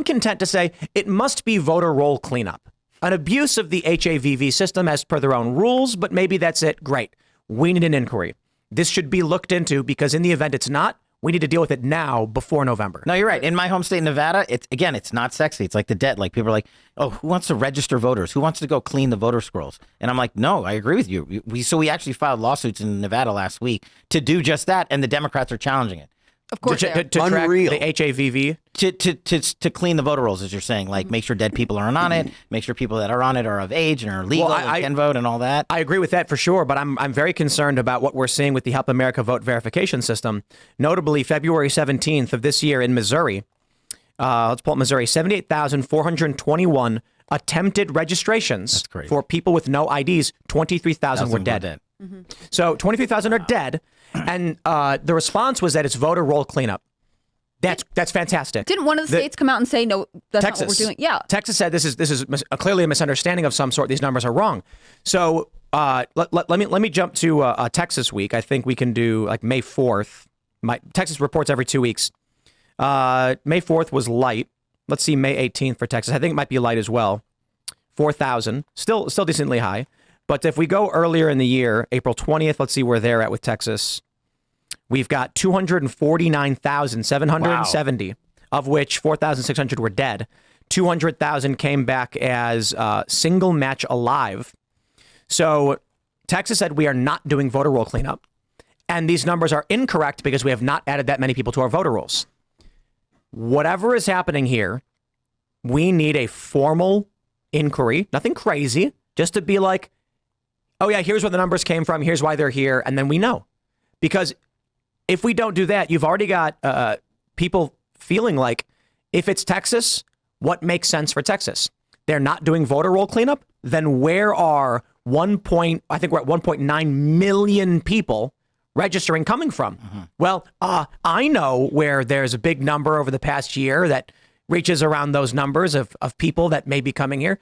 content to say it must be voter roll cleanup, an abuse of the HAVV system as per their own rules, but maybe that's it. Great. We need an inquiry. This should be looked into because in the event it's not, we need to deal with it now before November. No, you're right. In my home state, Nevada, it's not sexy. It's like the debt. Like people are like, oh, who wants to register voters? Who wants to go clean the voter scrolls? And I'm like, no, I agree with you. We actually filed lawsuits in Nevada last week to do just that, and the Democrats are challenging it. Of course, to track Unreal. the HAVV. To clean the voter rolls, as you're saying, like make sure dead people aren't on it, make sure people that are on it are of age and are legal and can vote and all that. I agree with that for sure, but I'm very concerned about what we're seeing with the Help America vote verification system. Notably, February 17th of this year in Missouri, let's pull up Missouri, 78,421 attempted registrations for people with no IDs. 23,000 were dead. So 23,000 are dead, and the response was that it's voter roll cleanup. That's fantastic. Didn't one of the states come out and say, no, that's Texas, not what we're doing? Yeah. Texas said this is clearly a misunderstanding of some sort. These numbers are wrong. So let me jump to Texas week. I think we can do like May 4th. Texas reports every 2 weeks. May 4th was light. Let's see May 18th for Texas. I think it might be light as well. 4,000, still decently high. But if we go earlier in the year, April 20th, let's see where they're at with Texas. We've got 249,770, of which 4,600 were dead. 200,000 came back as single match alive. So Texas said we are not doing voter roll cleanup. And these numbers are incorrect because we have not added that many people to our voter rolls. Whatever is happening here, we need a formal inquiry, nothing crazy, just to be like, oh yeah, here's where the numbers came from, here's why they're here, and then we know. Because if we don't do that, you've already got people feeling like, if it's Texas, what makes sense for Texas? They're not doing voter roll cleanup? Then where are I think we're at 1.9 million people registering coming from? Well, I know where there's a big number over the past year that reaches around those numbers of people that may be coming here.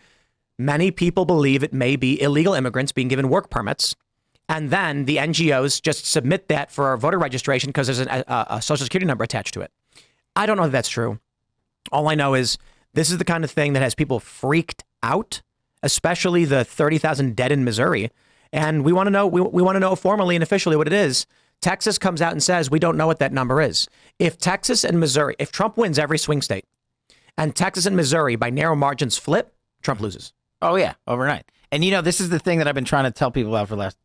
Many people believe it may be illegal immigrants being given work permits. And then the NGOs just submit that for voter registration because there's a social security number attached to it. I don't know if that's true. All I know is this is the kind of thing that has people freaked out, especially the 30,000 dead in Missouri. And we want to know, we want to know formally and officially what it is. Texas comes out and says, we don't know what that number is. If Texas and Missouri, if Trump wins every swing state and Texas and Missouri by narrow margins flip, Trump loses. Oh, yeah, overnight. And, this is the thing that I've been trying to tell people about for the last,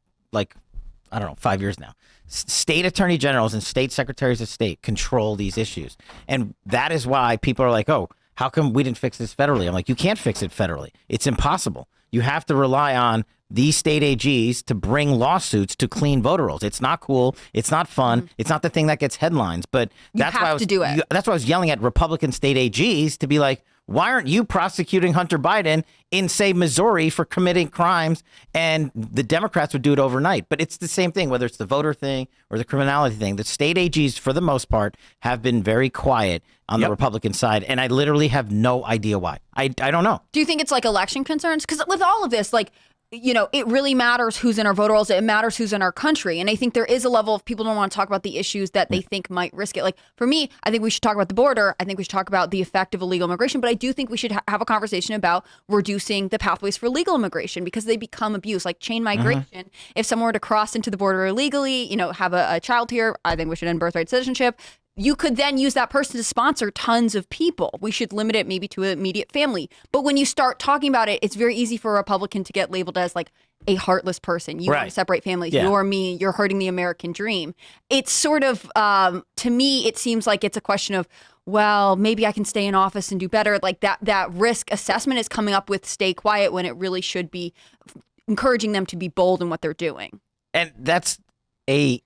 5 years now. State attorney generals and state secretaries of state control these issues. And that is why people are like, oh, how come we didn't fix this federally? I'm like, you can't fix it federally. It's impossible. You have to rely on these state AGs to bring lawsuits to clean voter rolls. It's not cool. It's not fun. It's not the thing that gets headlines. But that's why I was yelling at Republican state AGs to be like, why aren't you prosecuting Hunter Biden in, say, Missouri for committing crimes? And the Democrats would do it overnight. But it's the same thing, whether it's the voter thing or the criminality thing. The state AGs, for the most part, have been very quiet on the Republican side. And I literally have no idea why. I don't know. Do you think it's like election concerns? Because with all of this, it really matters who's in our voter rolls. It matters who's in our country. And I think there is a level of people don't want to talk about the issues that they think might risk it. Like for me, I think we should talk about the border. I think we should talk about the effect of illegal immigration. But I do think we should have a conversation about reducing the pathways for legal immigration because they become abuse, like chain migration. If someone were to cross into the border illegally, have a child here, I think we should end birthright citizenship. You could then use that person to sponsor tons of people. We should limit it maybe to an immediate family. But when you start talking about it, it's very easy for a Republican to get labeled as like a heartless person. You want to separate families. Yeah. You're mean. You're hurting the American dream. It's sort of, to me, it seems like it's a question of, well, maybe I can stay in office and do better. Like that risk assessment is coming up with stay quiet when it really should be encouraging them to be bold in what they're doing. And that's a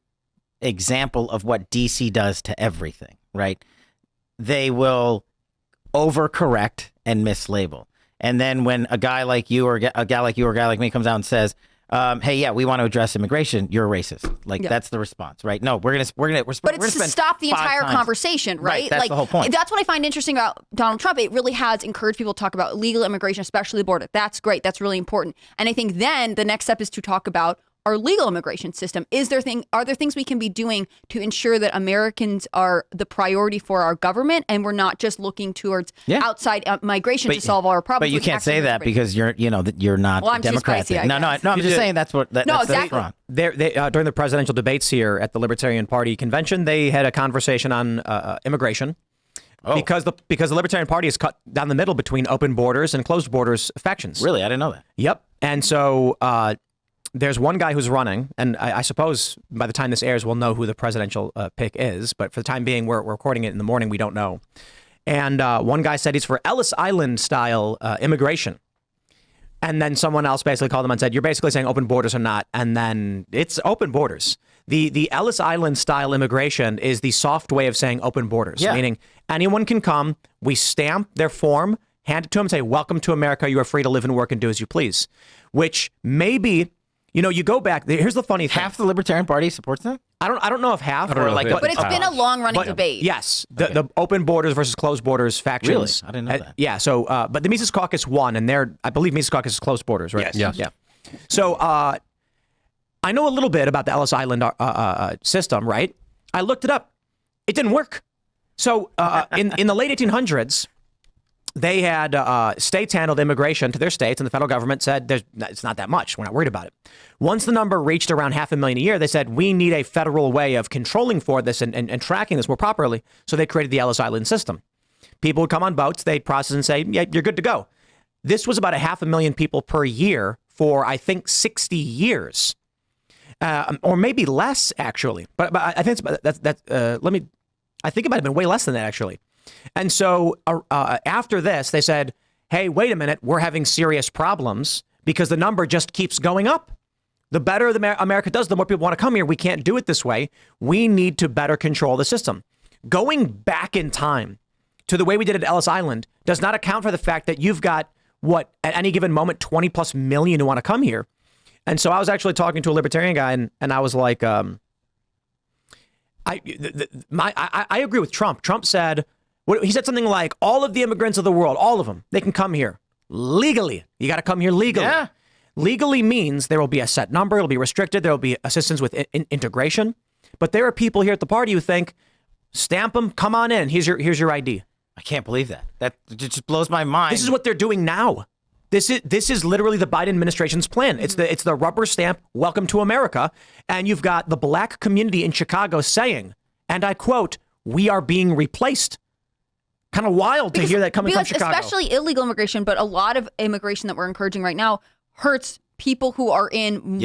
example of what DC does to everything, right? They will overcorrect and mislabel. And then when a guy like you or a guy like me comes out and says, hey, yeah, we want to address immigration, you're a racist. That's the response, right? No, we're gonna But it's to stop the entire conversation, right? That's the whole point. That's what I find interesting about Donald Trump. It really has encouraged people to talk about illegal immigration, especially the border. That's great. That's really important. And I think then the next step is to talk about our legal immigration system. Are there things we can be doing to ensure that Americans are the priority for our government and we're not just looking towards outside migration to solve all our problems? But you can't say that because you're not I'm Democrat. Spicy, no, I'm just saying that's what that's exactly. wrong. During the presidential debates here at the Libertarian Party convention, they had a conversation on immigration. Because the Libertarian Party is cut down the middle between open borders and closed borders factions. Really? I didn't know that. Yep. And so there's one guy who's running, and I suppose by the time this airs, we'll know who the presidential pick is. But for the time being, we're recording it in the morning. We don't know. And one guy said he's for Ellis Island style immigration. And then someone else basically called him and said, you're basically saying open borders or not. And then it's open borders. The Ellis Island style immigration is the soft way of saying open borders, meaning anyone can come. We stamp their form, hand it to them, and say, welcome to America. You are free to live and work and do as you please, which maybe... you go back. Here's the funny thing. Half the Libertarian Party supports that? I don't know if half or like, but it's been a long-running debate. Yes, the open borders versus closed borders factions. Really? I didn't know that. Yeah. So, but the Mises Caucus won, and I believe Mises Caucus is closed borders, right? Yes. Yeah. So, I know a little bit about the Ellis Island system, right? I looked it up. It didn't work. So in the late 1800s, they had states handled immigration to their states, and the federal government said, it's not that much. We're not worried about it. Once the number reached around 500,000 a year, they said, we need a federal way of controlling for this and tracking this more properly. So they created the Ellis Island system. People would come on boats, they'd process and say, yeah, you're good to go. This was about 500,000 people per year for, I think, 60 years. Or maybe less, actually. But I think I think it might have been way less than that, actually. And so after this, they said, hey, wait a minute, we're having serious problems because the number just keeps going up. The better America does, the more people want to come here. We can't do it this way. We need to better control the system. Going back in time to the way we did at Ellis Island does not account for the fact that you've got, at any given moment, 20 plus million who want to come here. And so I was actually talking to a libertarian guy, and I was like, I agree with Trump. Trump said, he said something like, all of the immigrants of the world, all of them, they can come here legally. You got to come here legally. Yeah. Legally means there will be a set number. It'll be restricted. There will be assistance with integration. But there are people here at the party who think, stamp them, come on in. Here's your ID. I can't believe that. That just blows my mind. This is what they're doing now. This is literally the Biden administration's plan. It's the rubber stamp, welcome to America. And you've got the black community in Chicago saying, and I quote, we are being replaced. Kind of wild to hear that coming from Chicago. Especially illegal immigration, but a lot of immigration that we're encouraging right now hurts people who are in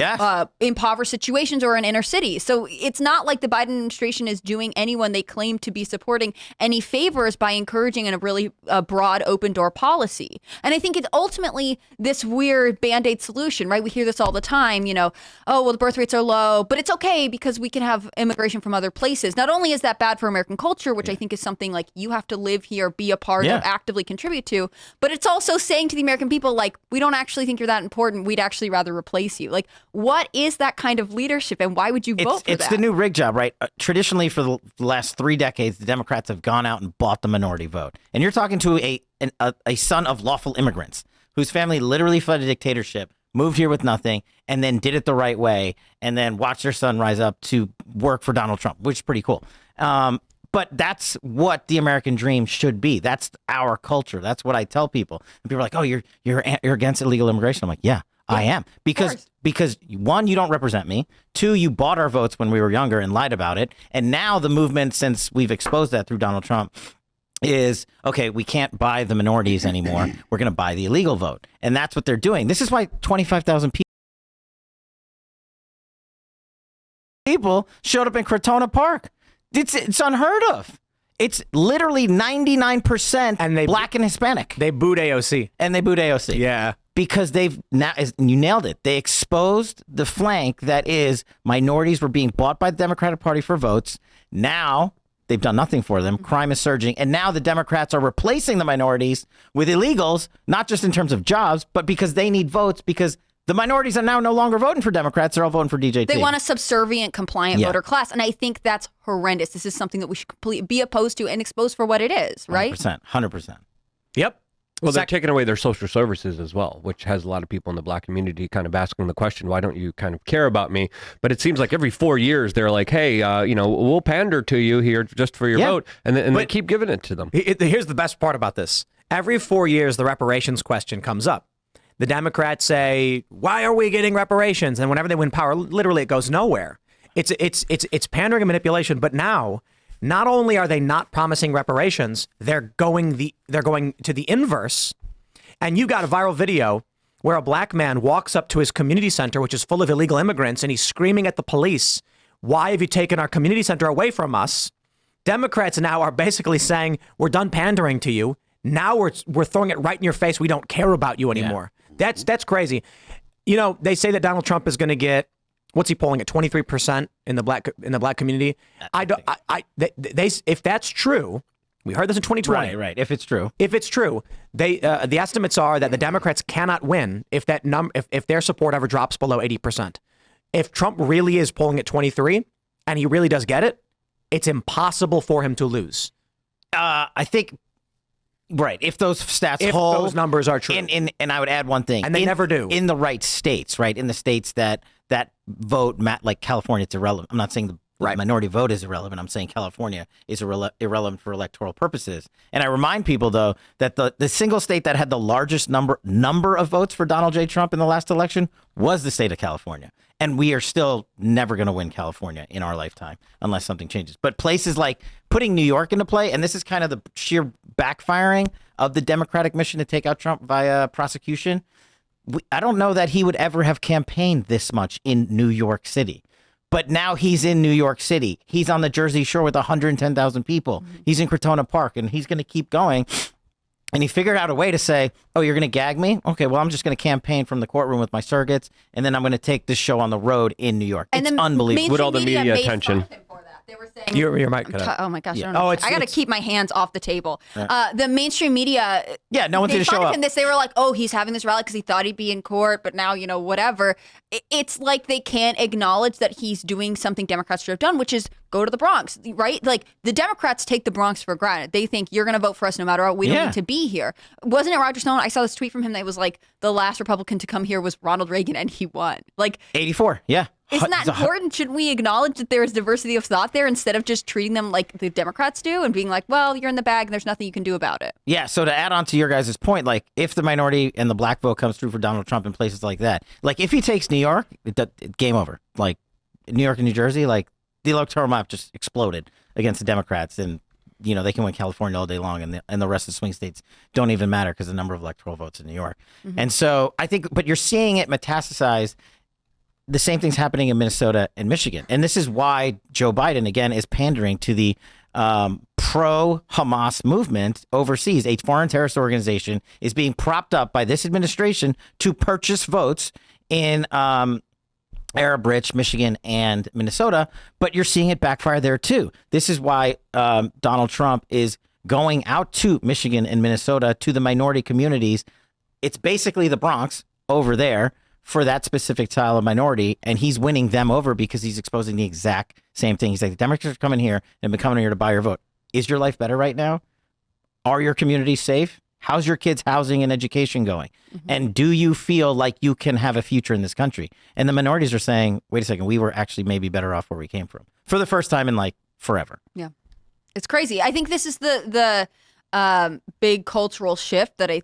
impoverished situations or in inner cities. So it's not like the Biden administration is doing anyone they claim to be supporting any favors by encouraging a really broad open door policy. And I think it's ultimately this weird Band-Aid solution, right? We hear this all the time, oh, well, the birth rates are low, but it's okay because we can have immigration from other places. Not only is that bad for American culture, which I think is something like you have to live here, be a part of, actively contribute to, but it's also saying to the American people, like, we don't actually think you're that important. We'd actually rather replace you. Like, what is that kind of leadership, and why would you vote for that? It's the new rig job, right? Traditionally, for the last 3 decades, the Democrats have gone out and bought the minority vote. And you're talking to a son of lawful immigrants whose family literally fled a dictatorship, moved here with nothing, and then did it the right way, and then watched their son rise up to work for Donald Trump, which is pretty cool. But that's what the American dream should be. That's our culture. That's what I tell people. And people are like, "Oh, you're against illegal immigration." I'm like, "Yeah, I am." Because 1, you don't represent me. 2, you bought our votes when we were younger and lied about it. And now the movement, since we've exposed that through Donald Trump, is, okay, we can't buy the minorities anymore. We're going to buy the illegal vote. And that's what they're doing. This is why 25,000 people showed up in Crotona Park. It's unheard of. It's literally 99% black and Hispanic. They booed AOC. Yeah. Because you nailed it. They exposed the flank that is minorities were being bought by the Democratic Party for votes. Now they've done nothing for them. Crime is surging. And now the Democrats are replacing the minorities with illegals, not just in terms of jobs, but because they need votes, because the minorities are now no longer voting for Democrats. They're all voting for DJT. They want a subservient, compliant voter class. And I think that's horrendous. This is something that we should completely be opposed to and expose for what it is, right? 100%. Yep. Well, they're taking away their social services as well, which has a lot of people in the black community kind of asking the question, why don't you kind of care about me? But it seems like every 4 years they're like, hey, we'll pander to you here just for your vote. And they keep giving it to them. Here's the best part about this. Every 4 years, the reparations question comes up. The Democrats say, why are we getting reparations? And whenever they win power, literally it goes nowhere. It's pandering and manipulation. But now, not only are they not promising reparations, they're going to the inverse. And you got a viral video where a black man walks up to his community center, which is full of illegal immigrants, and he's screaming at the police, why have you taken our community center away from us? Democrats now are basically saying, we're done pandering to you. Now we're throwing it right in your face. We don't care about you anymore. Yeah. That's crazy. They say that Donald Trump is going to get, what's he polling at 23% in the black community? If that's true, we heard this in 2020. Right. If it's true, the estimates are that the Democrats cannot win if their support ever drops below 80%. If Trump really is polling at 23 and he really does get it, it's impossible for him to lose. I think. Right. If those stats hold, those numbers are true. And I would add one thing. And they never do. In the right states, right? In the states that that vote, like California, it's irrelevant. I'm not saying the minority vote is irrelevant. I'm saying California is irrelevant for electoral purposes. And I remind people, though, that the single state that had the largest number of votes for Donald J. Trump in the last election was the state of California. And we are still never going to win California in our lifetime unless something changes. But places like putting New York into play, and this is kind of the sheer backfiring of the Democratic mission to take out Trump via prosecution. I don't know that he would ever have campaigned this much in New York City. But now he's in New York City. He's on the Jersey Shore with 110,000 people. He's in Crotona Park, and he's going to keep going. And he figured out a way to say, oh, you're going to gag me? Okay, well, I'm just going to campaign from the courtroom with my surrogates, and then I'm going to take this show on the road in New York. And it's unbelievable. With all the media made attention. fun of him for that. They were saying, Your mic cut out. oh my gosh, Yeah. I don't know. Oh, I got to keep my hands off the table. The mainstream media, No one's they going to show fun of up. him this. They were like, oh, he's having this rally because he thought he'd be in court, but now, whatever. It's like they can't acknowledge that he's doing something Democrats should have done, which is go to the Bronx, right? Like the Democrats take the Bronx for granted. They think you're going to vote for us no matter what. We don't need to be here. Wasn't it Roger Stone? I saw this tweet from him that was like, the last Republican to come here was Ronald Reagan, and he won. Like 84, yeah. Isn't that important? Shouldn't we acknowledge that there is diversity of thought there instead of just treating them like the Democrats do and being like, well, you're in the bag and there's nothing you can do about it? Yeah, so to add on to your guys' point, like if the minority and the black vote comes through for Donald Trump in places like that, like if he takes New York, game over. Like New York and New Jersey, like the electoral map just exploded against the Democrats, and they can win California all day long, and the rest of the swing states don't even matter because the number of electoral votes in New York. And so I think, but you're seeing it metastasize. The same thing's happening in Minnesota and Michigan. And this is why Joe Biden, again, is pandering to the pro-Hamas movement overseas. A foreign terrorist organization is being propped up by this administration to purchase votes in Arab-rich Michigan and Minnesota. But you're seeing it backfire there, too. This is why Donald Trump is going out to Michigan and Minnesota, to the minority communities. It's basically the Bronx over there for that specific style of minority, and he's winning them over because he's exposing the exact same thing. He's like, the Democrats are coming here and been coming here to buy your vote. Is your life better right now? Are your communities safe? How's your kids' housing and education going? And do you feel like you can have a future in this country? And the minorities are saying, wait a second, we were actually maybe better off where we came from for the first time in like forever. Yeah. It's crazy. I think this is the big cultural shift that I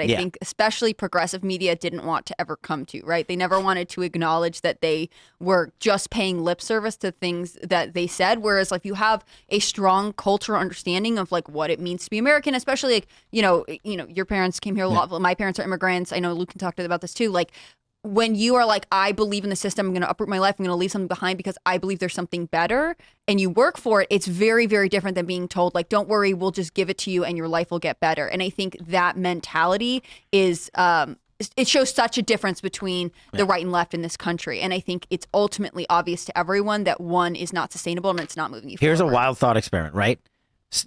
think especially progressive media didn't want to ever come to, right? They never wanted to acknowledge that they were just paying lip service to things that they said. Whereas like you have a strong cultural understanding of like what it means to be American, especially like, your parents came here a lot. My parents are immigrants. I know Luke can talk to about this too. Like when you are like, I believe in the system, I'm going to uproot my life, I'm going to leave something behind because I believe there's something better, and you work for it, it's very, very different than being told, like, don't worry, we'll just give it to you and your life will get better. And I think that mentality is, it shows such a difference between the right and left in this country. And I think it's ultimately obvious to everyone that one is not sustainable and it's not moving you forward. Here's a wild thought experiment, right?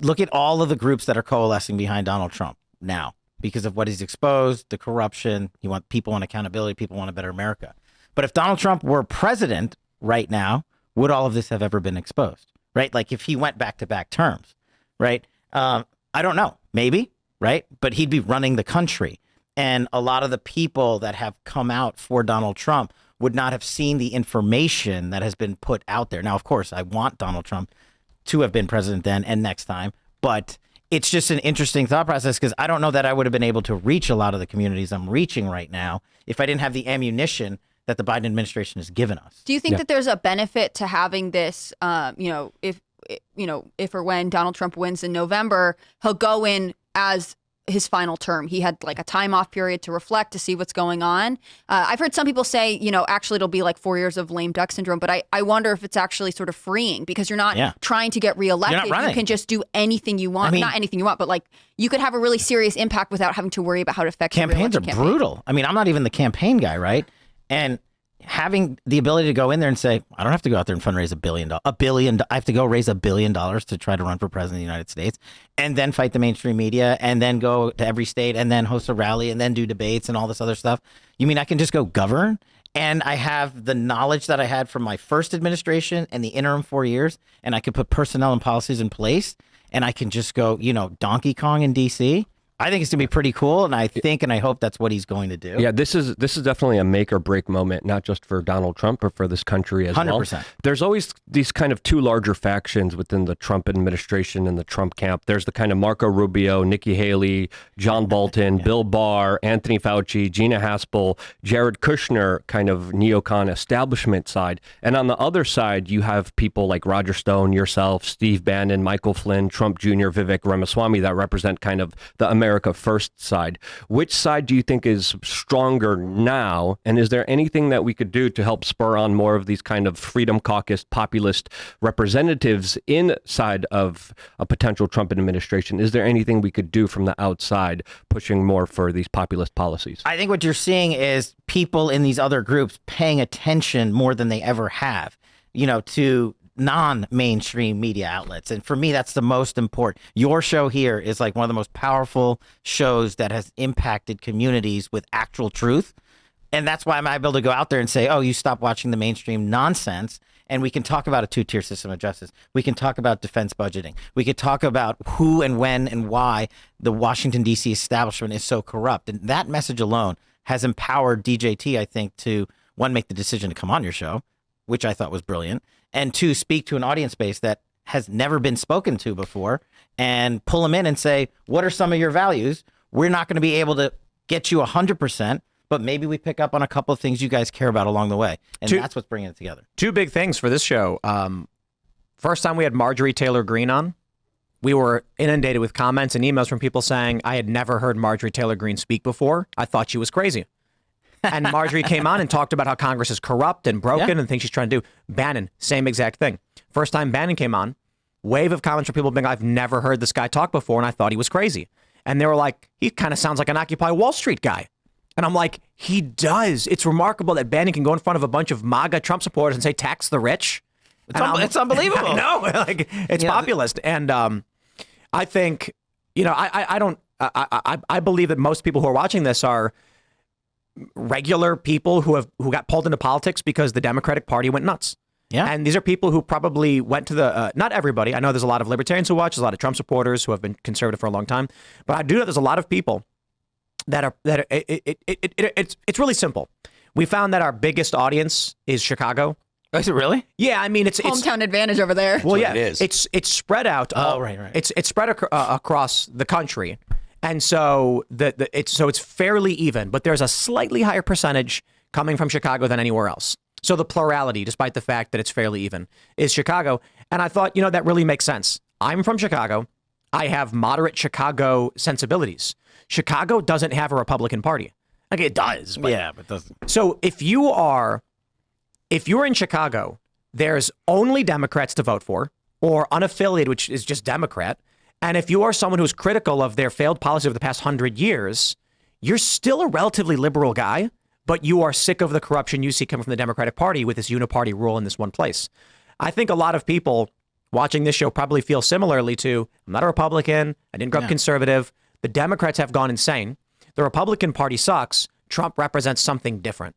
Look at all of the groups that are coalescing behind Donald Trump now. Because of what he's exposed, the corruption, people want accountability, people want a better America. But if Donald Trump were president right now, would all of this have ever been exposed, right? Like if he went back-to-back terms, right? I don't know, maybe, right? But he'd be running the country. And a lot of the people that have come out for Donald Trump would not have seen the information that has been put out there. Now, of course, I want Donald Trump to have been president then and next time, but it's just an interesting thought process because I don't know that I would have been able to reach a lot of the communities I'm reaching right now if I didn't have the ammunition that the Biden administration has given us. Do you think that there's a benefit to having this, if or when Donald Trump wins in November, he'll go in as his final term. He had like a time off period to reflect, to see what's going on. I've heard some people say, actually it'll be like 4 years of lame duck syndrome, but I wonder if it's actually sort of freeing because you're not trying to get reelected. You can just do anything you want. Not anything you want, but like you could have a really serious impact without having to worry about how it affects your campaigns are campaign. Brutal. I mean, I'm not even the campaign guy, right? And having the ability to go in there and say, I don't have to go out there and fundraise $1 billion. I have to go raise $1 billion to try to run for president of the United States, and then fight the mainstream media, and then go to every state, and then host a rally, and then do debates and all this other stuff. You mean I can just go govern? And I have the knowledge that I had from my first administration and the interim 4 years, and I could put personnel and policies in place, and I can just go, Donkey Kong in D.C. I think it's going to be pretty cool, and I think and I hope that's what he's going to do. Yeah, this is definitely a make or break moment, not just for Donald Trump, but for this country as 100%. well. There's always these kind of two larger factions within the Trump administration and the Trump camp. There's the kind of Marco Rubio, Nikki Haley, John Bolton, Bill Barr, Anthony Fauci, Gina Haspel, Jared Kushner kind of neocon establishment side. And on the other side, you have people like Roger Stone, yourself, Steve Bannon, Michael Flynn, Trump Jr., Vivek Ramaswamy that represent kind of the America First side. Which side do you think is stronger now? And is there anything that we could do to help spur on more of these kind of Freedom Caucus populist representatives inside of a potential Trump administration? Is there anything we could do from the outside pushing more for these populist policies? I think what you're seeing is people in these other groups paying attention more than they ever have, to non-mainstream media outlets. And for me, that's the most important. Your show here is like one of the most powerful shows that has impacted communities with actual truth. And that's why I'm able to go out there and say, oh, you stop watching the mainstream nonsense. And we can talk about a two-tier system of justice. We can talk about defense budgeting. We could talk about who and when and why the Washington, D.C. establishment is so corrupt. And that message alone has empowered DJT, I think, to, one, make the decision to come on your show, which I thought was brilliant, and two, speak to an audience base that has never been spoken to before and pull them in and say, what are some of your values? We're not going to be able to get you 100%, but maybe we pick up on a couple of things you guys care about along the way. And that's what's bringing it together. Two big things for this show. First time we had Marjorie Taylor Greene on, we were inundated with comments and emails from people saying, I had never heard Marjorie Taylor Greene speak before. I thought she was crazy. And Marjorie came on and talked about how Congress is corrupt and broken and things she's trying to do. Bannon, same exact thing. First time Bannon came on, wave of comments from people being, I've never heard this guy talk before, and I thought he was crazy. And they were like, he kind of sounds like an Occupy Wall Street guy. And I'm like, he does. It's remarkable that Bannon can go in front of a bunch of MAGA Trump supporters and say, tax the rich. It's unbelievable. No, like, it's populist. And I think, I believe that most people who are watching this are regular people who got pulled into politics because the Democratic Party went nuts. Yeah. And these are people who probably went to the, not everybody. I know there's a lot of libertarians who watch, there's a lot of Trump supporters who have been conservative for a long time. But I do know there's a lot of people it's really simple. We found that our biggest audience is Chicago. Is it really? Yeah, I mean, it's hometown advantage over there. Well, yeah, it is. It's spread out. Right. It's spread across the country. And so it's fairly even, but there's a slightly higher percentage coming from Chicago than anywhere else. So the plurality, despite the fact that it's fairly even, is Chicago. And I thought, that really makes sense. I'm from Chicago. I have moderate Chicago sensibilities. Chicago doesn't have a Republican Party. Like it does. But it doesn't. So if you're in Chicago, there's only Democrats to vote for, or unaffiliated, which is just Democrat. And if you are someone who's critical of their failed policy of the past 100 years, you're still a relatively liberal guy, but you are sick of the corruption you see coming from the Democratic Party with this uniparty rule in this one place. I think a lot of people watching this show probably feel similarly to, I'm not a Republican, I didn't grow up conservative, the Democrats have gone insane, the Republican Party sucks, Trump represents something different.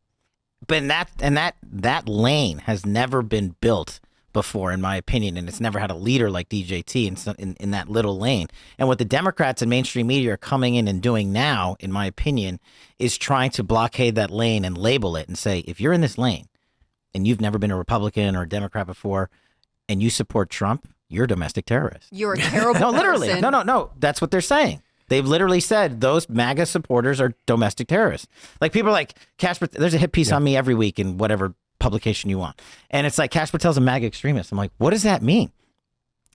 But that lane has never been built before, in my opinion, and it's never had a leader like DJT in that little lane. And what the Democrats and mainstream media are coming in and doing now, in my opinion, is trying to blockade that lane and label it and say, if you're in this lane and you've never been a Republican or a Democrat before and you support Trump, you're a domestic terrorist. You're a terrible No, literally. person. No. That's what they're saying. They've literally said those MAGA supporters are domestic terrorists. Like people are like, Cash Patel, there's a hit piece on me every week in whatever publication you want. And it's like, Cash Patel's a MAGA extremist. I'm like, what does that mean?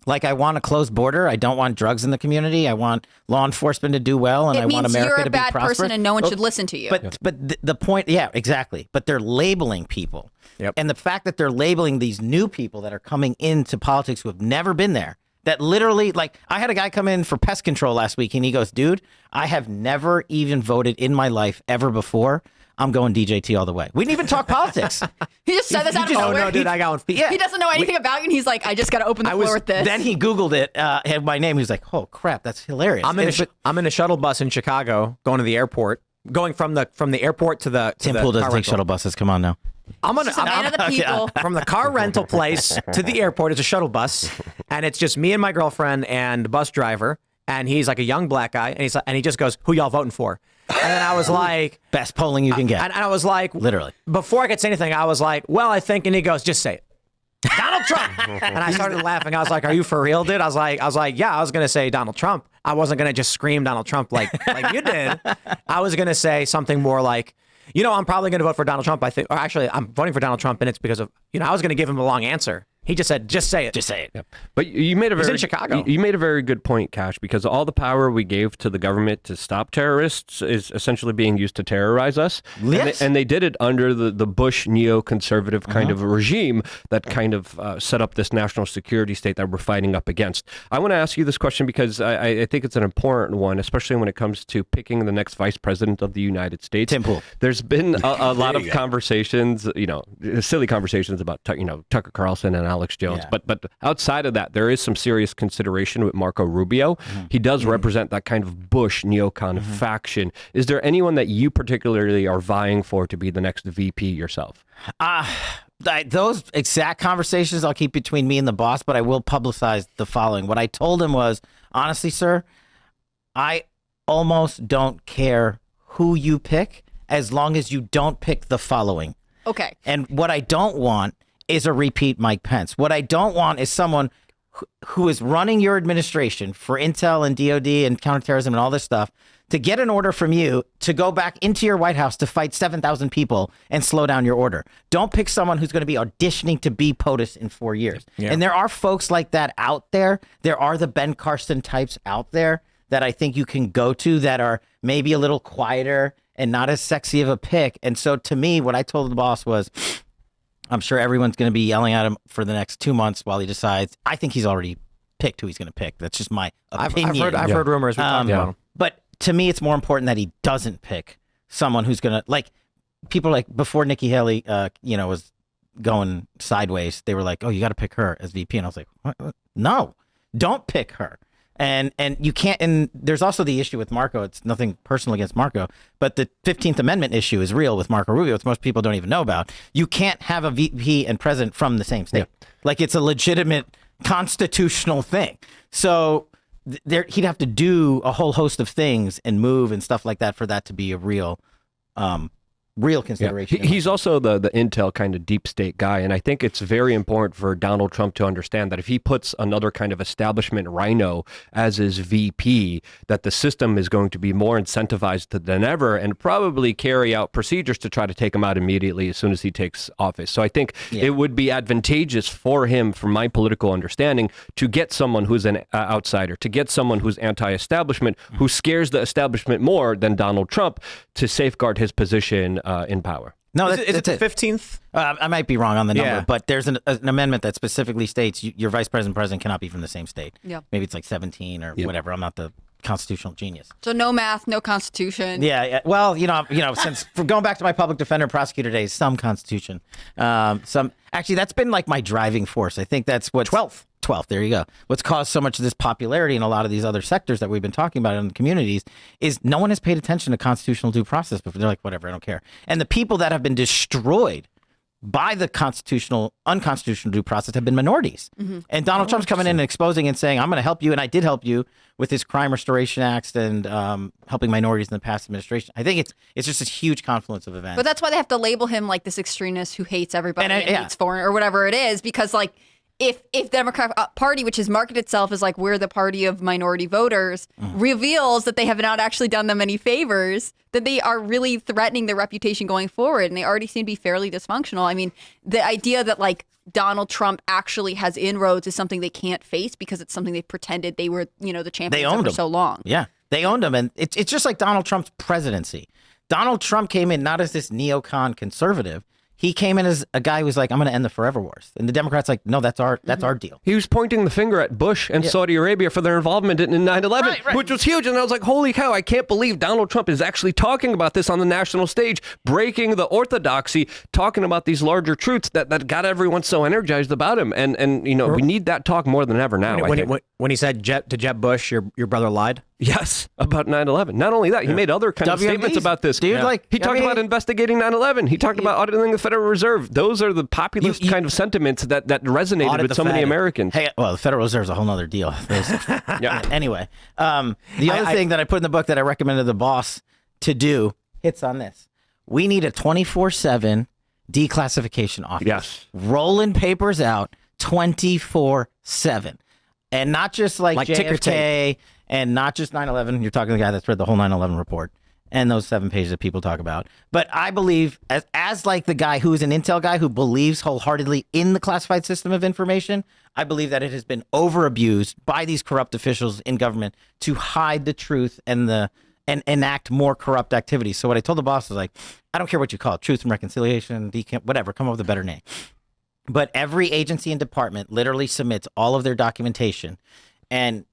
Like, I want a closed border. I don't want drugs in the community. I want law enforcement to do well, and I want America to be prosperous. It means you're a bad person and no one should listen to you. But the point, yeah, exactly. But they're labeling people. Yep. And the fact that they're labeling these new people that are coming into politics who have never been there, that literally, like, I had a guy come in for pest control last week, and he goes, dude, I have never even voted in my life ever before. I'm going DJT all the way. We didn't even talk politics. He just said this out of nowhere. Oh, no, dude, I got one. Yeah. He doesn't know anything about you, and he's like, I just got to open the floor with this. Then he Googled it, had my name. He was like, oh, crap, that's hilarious. I'm in a shuttle bus in Chicago going to the airport, going from the airport to the Tim Pool doesn't take shuttle buses. Come on now. I'm a man of the people. From the car rental place to the airport is a shuttle bus, and it's just me and my girlfriend and the bus driver. and he's like a young black guy, and he just goes, "Who y'all voting for?" And then I was like, Best polling you can get. and I was like, Literally. before I could say anything, I was like, well, I think, and he goes, just say it. Donald Trump. And I started laughing. I was like, are you for real, dude? I was like, yeah, I was going to say Donald Trump. I wasn't going to just scream Donald Trump like you did. I was going to say something more like, I'm probably going to vote for Donald Trump. I think, or actually, I'm voting for Donald Trump, and it's because of, I was going to give him a long answer. He just said, just say it. Just say it. Yep. But you made a He's very in Chicago. You made a very good point, Cash, because all the power we gave to the government to stop terrorists is essentially being used to terrorize us. Yes. And they did it under the Bush neoconservative kind of regime that kind of set up this national security state that we're fighting up against. I want to ask you this question because I think it's an important one, especially when it comes to picking the next vice president of the United States. Tim Pool. There's been a lot of conversations, silly conversations about Tucker Carlson and Alex Jones, Yeah. but outside of that, there is some serious consideration with Marco Rubio. He does represent that kind of Bush neocon faction. Is there anyone that you particularly are vying for to be the next VP yourself? Those exact conversations I'll keep between me and the boss, but I will publicize the following. What I told him was, honestly, sir, I almost don't care who you pick as long as you don't pick the following. Okay. And what I don't want is a repeat Mike Pence. What I don't want is someone who is running your administration for intel and DOD and counterterrorism and all this stuff to get an order from you to go back into your White House to fight 7,000 people and slow down your order. Don't pick someone who's going to be auditioning to be POTUS in 4 years. Yeah. And there are folks like that out there. There are the Ben Carson types out there that I think you can go to that are maybe a little quieter and not as sexy of a pick. And so to me, what I told the boss was, I'm sure everyone's going to be yelling at him for the next 2 months while he decides. I think he's already picked who he's going to pick. That's just my opinion. I've heard rumors. We talked about him. But to me, it's more important that he doesn't pick someone who's going to, like, people like before Nikki Haley, was going sideways. They were like, "Oh, you got to pick her as VP," and I was like, what? "No, don't pick her." And you can't. And there's also the issue with Marco. It's nothing personal against Marco, but the 15th Amendment issue is real with Marco Rubio, which most people don't even know about. You can't have a VP and president from the same state. Yeah. Like, it's a legitimate constitutional thing. So he'd have to do a whole host of things and move and stuff like that for that to be a real consideration. Yeah. He's also the intel kind of deep state guy, and I think it's very important for Donald Trump to understand that if he puts another kind of establishment rhino as his VP, that the system is going to be more incentivized than ever and probably carry out procedures to try to take him out immediately as soon as he takes office. So I think it would be advantageous for him, from my political understanding, to get someone who's an outsider, to get someone who's anti-establishment, who scares the establishment more than Donald Trump, to safeguard his position in power. No, is it the 15th? I might be wrong on the number, but there's an amendment that specifically states your vice president cannot be from the same state. Yep. Maybe it's like 17 or whatever. I'm not the constitutional genius. So no math, no constitution. Yeah. Well, since going back to my public defender prosecutor days, some constitution, actually that's been like my driving force. I think that's what 12th. There you go. What's caused so much of this popularity in a lot of these other sectors that we've been talking about in the communities is no one has paid attention to constitutional due process before. They're like, whatever, I don't care. And the people that have been destroyed by the unconstitutional due process have been minorities. Mm-hmm. And Donald Trump's coming in and exposing and saying, I'm going to help you. And I did help you with his Crime Restoration Act and helping minorities in the past administration. I think it's just a huge confluence of events. But that's why they have to label him like this extremist who hates everybody and hates foreign or whatever it is, because like, if the Democratic Party, which has marketed itself as like we're the party of minority voters, reveals that they have not actually done them any favors, that they are really threatening their reputation going forward, and they already seem to be fairly dysfunctional. I mean, the idea that like Donald Trump actually has inroads is something they can't face because it's something they pretended they were, the champions for so long. Yeah, they owned him, and it's just like Donald Trump's presidency. Donald Trump came in not as this neocon conservative. He came in as a guy who was like, I'm going to end the forever wars. And the Democrats like, no, that's our deal. He was pointing the finger at Bush and Saudi Arabia for their involvement in 9/11, which was huge. And I was like, holy cow, I can't believe Donald Trump is actually talking about this on the national stage, breaking the orthodoxy, talking about these larger truths that got everyone so energized about him. And we need that talk more than ever now. When he said to Jeb Bush, your brother lied. Yes, about 9/11. Not only that, he made other kind of statements about this. Dude, he talked about investigating 9/11. He talked about auditing the Federal Reserve. Those are the populist kind of sentiments that resonated with so many Americans. Hey, well, the Federal Reserve is a whole other deal. Yeah. Anyway, the other thing that I put in the book that I recommended the boss to do hits on this. We need a 24/7 declassification office. Yes. Rolling papers out 24/7. And not just like ticker JFK tape. and not just 9/11. You're talking to the guy that's read the whole 9/11 report and those 7 pages that people talk about. But I believe, as like the guy who is an intel guy who believes wholeheartedly in the classified system of information, I believe that it has been over abused by these corrupt officials in government to hide the truth and enact more corrupt activities. So what I told the boss was like, I don't care what you call it, truth and reconciliation, whatever, come up with a better name. But every agency and department literally submits all of their documentation. And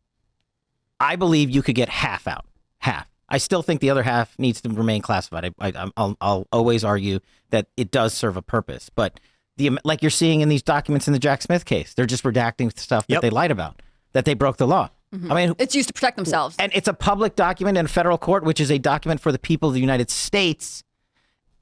I believe you could get half out. Half. I still think the other half needs to remain classified. I'll always argue that it does serve a purpose. But like you're seeing in these documents in the Jack Smith case, they're just redacting stuff that they lied about, that they broke the law. I mean, It's used to protect themselves. and it's a public document in a federal court, which is a document for the people of the United States.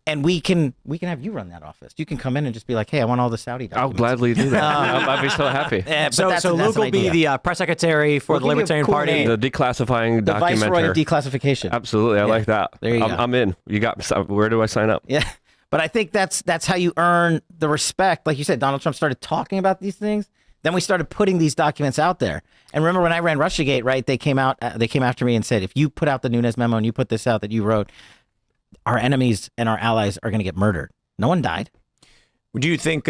And we can have you run that office. You can come in and just be like, hey, I want all the Saudi documents. I'll gladly do that. I'd be so happy. But So that's Luke an will be idea. the press secretary for We'll the give you a Libertarian cool Party. name. The declassifying the viceroy of documenter. declassification. Absolutely, I like that. There you go. I'm in. You got. Where do I sign up? Yeah. But I think that's how you earn the respect. Like you said, Donald Trump started talking about these things. Then we started putting these documents out there. And remember when I ran Russiagate, right? They came after me and said, if you put out the Nunes memo and you put this out that you wrote, our enemies and our allies are going to get murdered. No one died. Do you think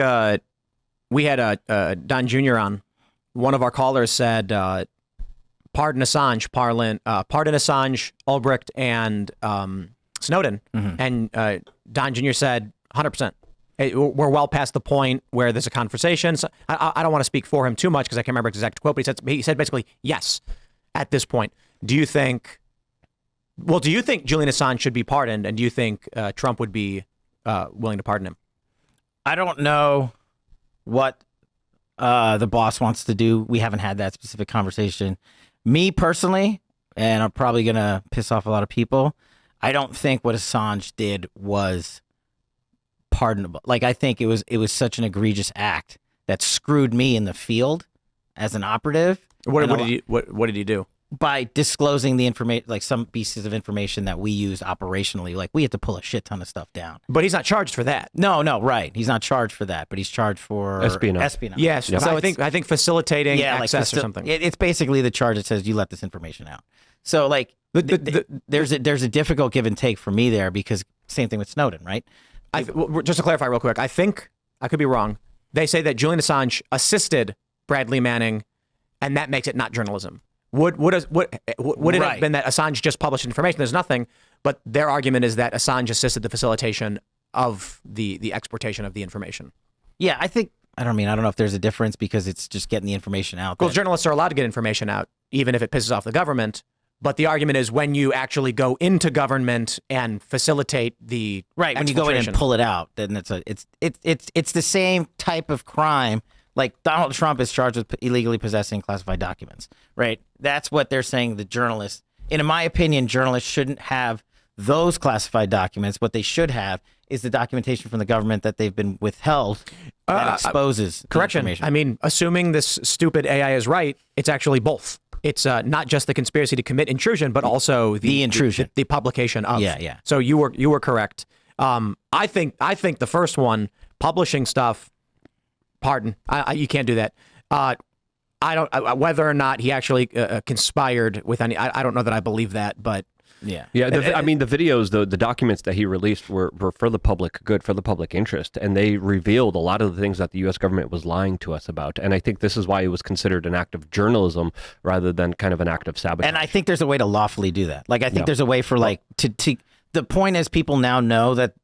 we had Don Jr. on? One of our callers said, "Pardon Assange, pardon Assange, Ulbricht, and Snowden." Mm-hmm. And Don Jr. said, "100%. We're well past the point where there's a conversation." So I don't want to speak for him too much because I can't remember his exact quote, but he said basically yes at this point. Do you think Julian Assange should be pardoned, and do you think Trump would be willing to pardon him? I don't know what the boss wants to do. We haven't had that specific conversation. Me personally, and I'm probably going to piss off a lot of people, I don't think what Assange did was pardonable. Like, I think it was such an egregious act that screwed me in the field as an operative. What did he do? By disclosing the information, like some pieces of information that we use operationally, like we had to pull a shit ton of stuff down. But he's not charged for that. No, right. He's not charged for that, but he's charged for Espionage. Yes. Yep. So I think facilitating access or something. It's basically the charge that says you let this information out. So like there's a difficult give and take for me there because same thing with Snowden, right? Just to clarify real quick, I think I could be wrong. They say that Julian Assange assisted Bradley Manning, and that makes it not journalism. Would it have been that Assange just published information? There's nothing, but their argument is that Assange assisted the facilitation of the exportation of the information. Yeah, I don't know if there's a difference because it's just getting the information out. Well, journalists are allowed to get information out, even if it pisses off the government. But the argument is when you actually go into government and facilitate the when you go in and pull it out, then it's the same type of crime. Like Donald Trump is charged with illegally possessing classified documents, right? That's what they're saying. The journalists, in my opinion, journalists shouldn't have those classified documents. What they should have is the documentation from the government that they've been withheld that exposes correction. information. I mean, assuming this stupid AI is right, it's actually both. It's not just the conspiracy to commit intrusion, but also the intrusion, the publication of. Yeah. So you were correct. I think the first one, publishing stuff. Pardon, you can't do that. I don't whether or not he actually conspired with any. I don't know that I believe that, but yeah. I mean, the videos, the documents that he released were for the public good, for the public interest, and they revealed a lot of the things that the U.S. government was lying to us about. And I think this is why it was considered an act of journalism rather than kind of an act of sabotage. And I think there's a way to lawfully do that. Like I think there's a way for to. The point is, people now know that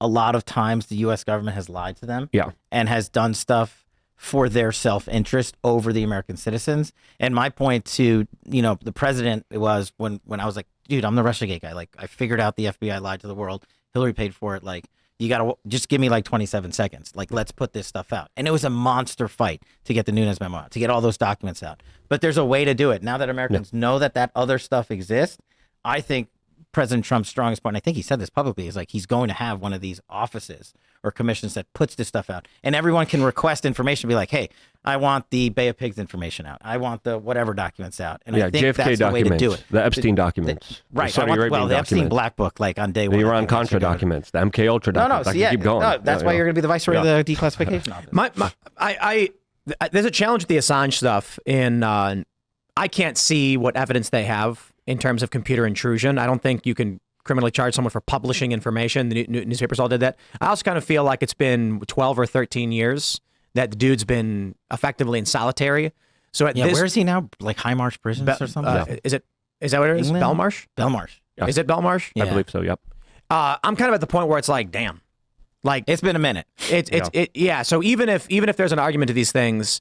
a lot of times the U.S. government has lied to them, and has done stuff for their self-interest over the American citizens. And my point to the president was when I was like, dude, I'm the Russiagate guy. Like I figured out the FBI lied to the world. Hillary paid for it. Like you got to just give me like 27 seconds. Like, let's put this stuff out. And it was a monster fight to get the Nunes memo out, to get all those documents out. But there's a way to do it. Now that Americans know that other stuff exists, I think President Trump's strongest point, and I think he said this publicly, is like he's going to have one of these offices or commissions that puts this stuff out. And everyone can request information, be like, hey, I want the Bay of Pigs information out. I want the whatever documents out. And I think JFK that's the way to do it. The Epstein documents. Right. The Saudi Arabian the Epstein documents. Black Book, like on day The one. Iran-Contra documents. The MK Ultra documents. I can keep going. No, that's why you're going to be the viceroy of the declassification office. There's a challenge with the Assange stuff in I can't see what evidence they have in terms of computer intrusion. I don't think you can criminally charge someone for publishing information. The newspapers all did that. I also kind of feel like it's been 12 or 13 years that the dude's been effectively in solitary. So where is he now? Like High Marsh Prisons or something? Is that what it is? England? Belmarsh? Belmarsh. Yeah. Is it Belmarsh? I believe so, yep. I'm kind of at the point where it's like, damn. Like It's been a minute. So even if there's an argument to these things,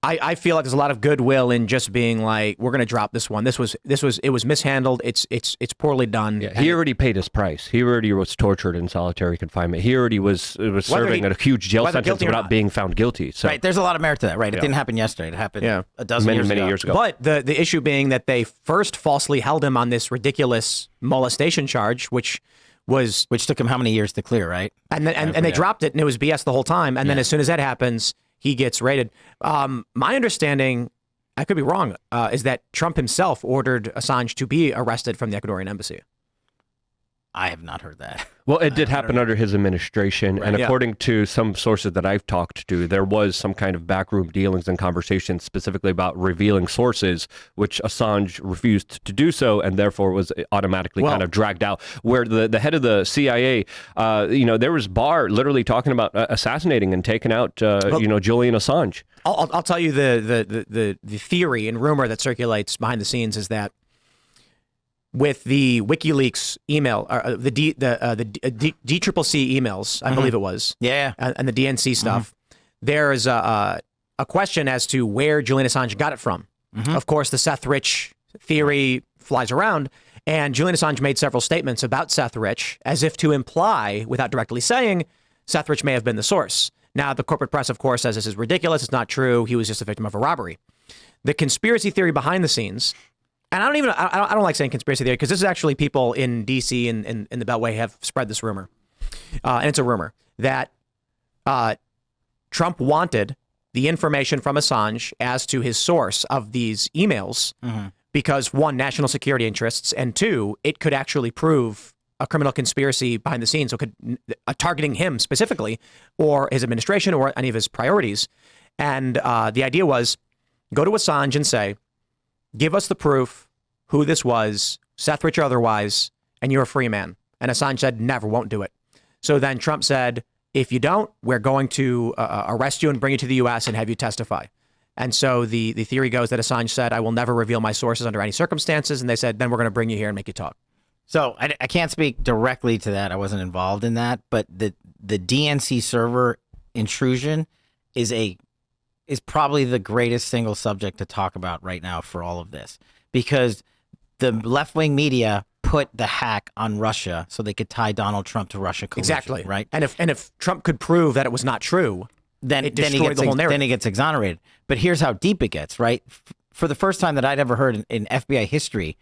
I feel like there's a lot of goodwill in just being like, we're going to drop this one. It was mishandled. It's poorly done. Yeah, he already paid his price. He already was tortured in solitary confinement. He already was serving a huge jail sentence without being found guilty. So. Right. There's a lot of merit to that, right? It didn't happen yesterday. It happened a dozen many years ago. But the issue being that they first falsely held him on this ridiculous molestation charge, which took him how many years to clear, right? And they dropped it, and it was BS the whole time. And then as soon as that happens, he gets raided. My understanding, I could be wrong, is that Trump himself ordered Assange to be arrested from the Ecuadorian embassy. I have not heard that. Well, it did happen under his administration, Right. and according to some sources that I've talked to, there was some kind of backroom dealings and conversations specifically about revealing sources, which Assange refused to do so, and therefore was automatically kind of dragged out. Where the head of the CIA, there was Barr literally talking about assassinating and taking out, Julian Assange. I'll tell you the theory and rumor that circulates behind the scenes is that with the WikiLeaks email, the DCCC emails, I believe it was, and the DNC stuff, there's a question as to where Julian Assange got it from. Of course, the Seth Rich theory flies around, and Julian Assange made several statements about Seth Rich as if to imply, without directly saying, Seth Rich may have been the source. Now, the corporate press, of course, says this is ridiculous. It's not true. He was just a victim of a robbery. The conspiracy theory behind the scenes. And I don't like saying conspiracy theory because this is actually people in D.C. and the Beltway have spread this rumor. And it's a rumor that Trump wanted the information from Assange as to his source of these emails because, one, national security interests, and two, it could actually prove a criminal conspiracy behind the scenes. So targeting him specifically or his administration or any of his priorities. And the idea was go to Assange and say, give us the proof who this was, Seth Rich or otherwise, and you're a free man. And Assange said, never, won't do it. So then Trump said, if you don't, we're going to arrest you and bring you to the U.S. and have you testify. And so the theory goes that Assange said, I will never reveal my sources under any circumstances. And they said, then we're going to bring you here and make you talk. So I can't speak directly to that. I wasn't involved in that. But the DNC server intrusion is probably the greatest single subject to talk about right now for all of this, because the left-wing media put the hack on Russia so they could tie Donald Trump to Russia collusion. Exactly. Right. And if Trump could prove that it was not true, then it destroyed the whole narrative. Then he gets exonerated. But here's how deep it gets, right? For the first time that I'd ever heard in FBI history,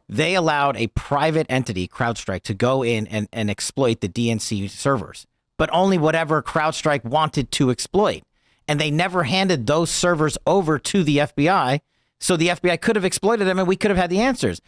they allowed a private entity, CrowdStrike, to go in and exploit the DNC servers, but only whatever CrowdStrike wanted to exploit. And they never handed those servers over to the FBI, so the FBI could have exploited them and we could have had the answers.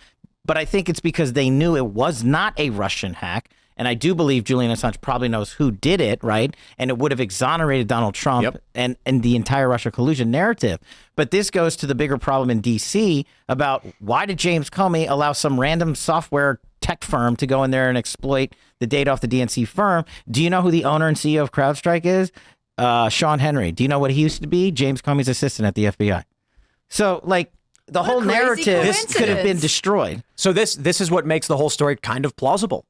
But I think it's because they knew it was not a Russian hack. And I do believe Julian Assange probably knows who did it, right? And it would have exonerated Donald Trump and the entire Russia collusion narrative. But this goes to the bigger problem in D.C. about why did James Comey allow some random software tech firm to go in there and exploit the data off the DNC firm? Do you know who the owner and CEO of CrowdStrike is? Sean Henry. Do you know what he used to be? James Comey's assistant at the FBI. So, like, the whole narrative could have been destroyed. So this is what makes the whole story kind of plausible.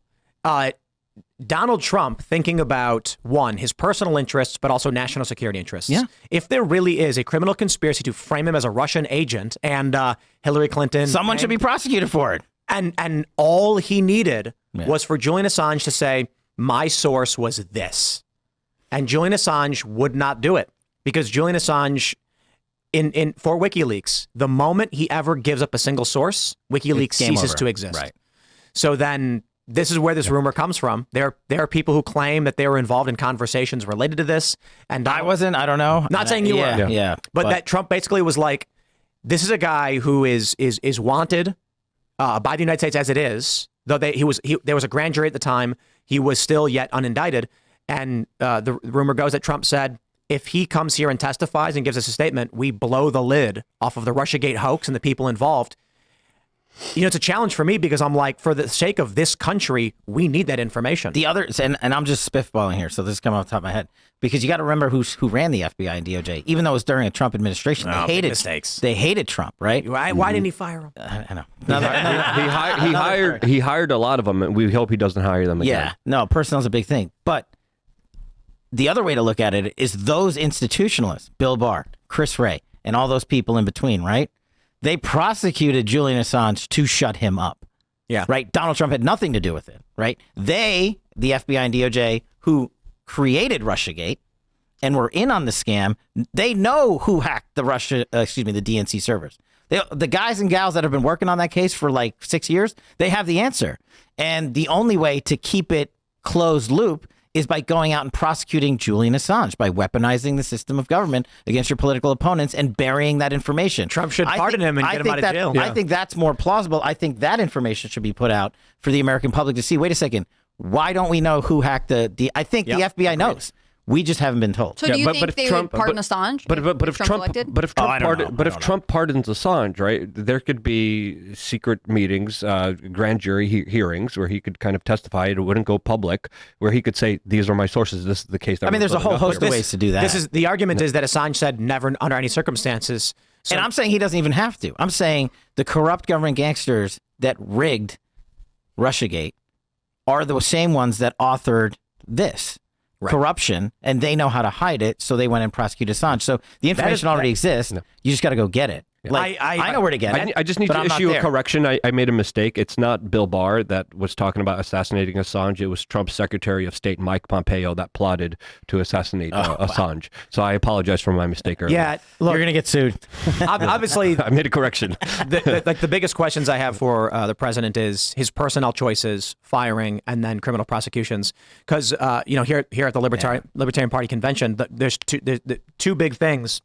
Donald Trump thinking about, one, his personal interests, but also national security interests. Yeah. If there really is a criminal conspiracy to frame him as a Russian agent and Hillary Clinton... Someone should be prosecuted for it. And all he needed was for Julian Assange to say, my source was this. And Julian Assange would not do it because Julian Assange, for WikiLeaks, the moment he ever gives up a single source, WikiLeaks ceases to exist. Right. So then this is where this rumor comes from. There are people who claim that they were involved in conversations related to this. And I wasn't. I don't know. Not saying you were. Yeah. But that Trump basically was like, this is a guy who is wanted by the United States as it is, though there was a grand jury at the time. He was still yet unindicted. And the rumor goes that Trump said, if he comes here and testifies and gives us a statement, we blow the lid off of the Russiagate hoax and the people involved. You know, it's a challenge for me because I'm like, for the sake of this country, we need that information. The others, and I'm just spitballing here, so this is coming off the top of my head, because you got to remember who ran the FBI and DOJ. Even though it was during a Trump administration, they hated mistakes. They hated Trump, right? Why didn't he fire him? I know. He hired a lot of them, and we hope he doesn't hire them again. Yeah, no, personnel's a big thing. But the other way to look at it is those institutionalists, Bill Barr, Chris Wray, and all those people in between, right? They prosecuted Julian Assange to shut him up. Yeah. Right? Donald Trump had nothing to do with it, right? They, the FBI and DOJ, who created Russiagate and were in on the scam, they know who hacked the DNC servers. The guys and gals that have been working on that case for like 6 years, they have the answer. And the only way to keep it closed loop is by going out and prosecuting Julian Assange, by weaponizing the system of government against your political opponents and burying that information. Trump should pardon him and get him out of jail. I think that's more plausible. I think that information should be put out for the American public to see. Wait a second. Why don't we know who hacked the I think the FBI knows. We just haven't been told. So do you think they would pardon Assange? But if Trump pardons Assange, right? There could be secret meetings, grand jury hearings where he could kind of testify. It wouldn't go public. Where he could say, "These are my sources. This is the case." I mean, there's a whole host of ways to do that. The argument is that Assange said never under any circumstances. So, and I'm saying he doesn't even have to. I'm saying the corrupt government gangsters that rigged Russiagate are the same ones that authored this. Right. Corruption, and they know how to hide it, so they went and prosecuted Assange. So the information already exists. No. You just got to go get it. Like, I know where to get it. I just need to issue a correction. I made a mistake. It's not Bill Barr that was talking about assassinating Assange. It was Trump's Secretary of State, Mike Pompeo, that plotted to assassinate Assange. So I apologize for my mistake earlier. Yeah, look, you're going to get sued. Obviously, I made a correction. The biggest questions I have for the president is his personnel choices, firing, and then criminal prosecutions. Because here at the Libertarian Party convention, there's two big things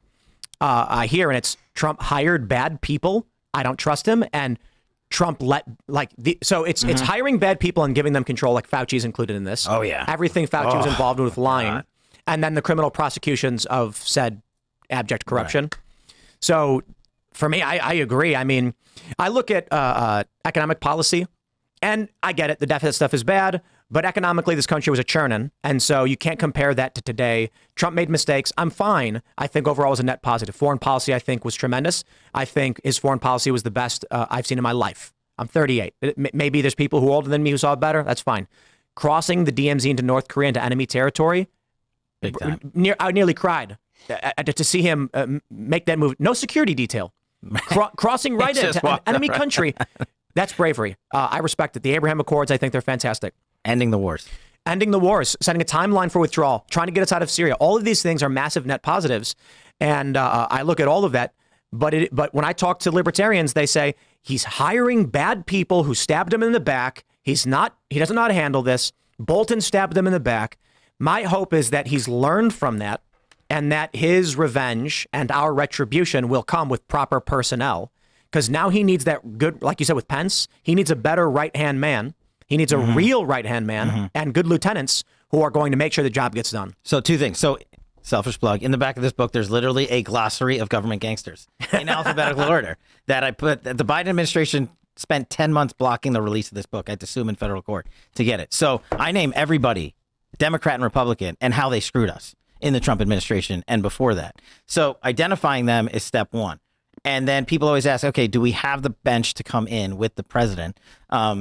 I hear, and it's Trump hired bad people. I don't trust him, and Trump it's hiring bad people and giving them control. Like Fauci's included in this. Oh yeah, everything Fauci was involved with lying, and then the criminal prosecutions of said abject corruption. Right. So for me, I agree. I mean, I look at economic policy, and I get it. The deficit stuff is bad. But economically, this country was a churning, and so you can't compare that to today. Trump made mistakes. I'm fine. I think overall it was a net positive. Foreign policy, I think, was tremendous. I think his foreign policy was the best I've seen in my life. I'm 38. Maybe there's people who are older than me who saw it better. That's fine. Crossing the DMZ into North Korea, into enemy territory, big time. I nearly cried to see him make that move. No security detail. Crossing right into an enemy country. That's bravery. I respect it. The Abraham Accords, I think they're fantastic. Ending the wars, setting a timeline for withdrawal, trying to get us out of Syria. All of these things are massive net positives. And I look at all of that. But when I talk to libertarians, they say he's hiring bad people who stabbed him in the back. He doesn't know how to handle this. Bolton stabbed them in the back. My hope is that he's learned from that and that his revenge and our retribution will come with proper personnel. Because now he needs that good, like you said with Pence, he needs a better right-hand man. He needs a real right-hand man and good lieutenants who are going to make sure the job gets done. So two things. So selfish plug. In the back of this book, there's literally a glossary of government gangsters in alphabetical order that I put. The Biden administration spent 10 months blocking the release of this book. I had to sue him in federal court to get it. So I name everybody, Democrat and Republican, and how they screwed us in the Trump administration and before that. So identifying them is step one. And then people always ask, okay, do we have the bench to come in with the president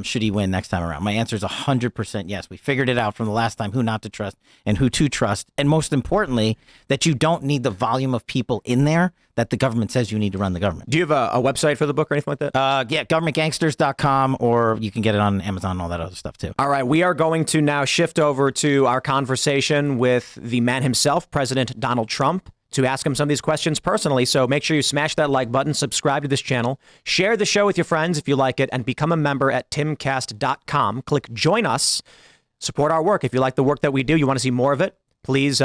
should he win next time around? My answer is 100% yes. We figured it out from the last time who not to trust and who to trust. And most importantly, that you don't need the volume of people in there that the government says you need to run the government. Do you have a website for the book or anything like that? Yeah, governmentgangsters.com, or you can get it on Amazon and all that other stuff too. All right, we are going to now shift over to our conversation with the man himself, President Donald Trump, to ask him some of these questions personally. So make sure you smash that like button, subscribe to this channel, share the show with your friends if you like it, and become a member at timcast.com. Click join us, support our work. If you like the work that we do, you want to see more of it, please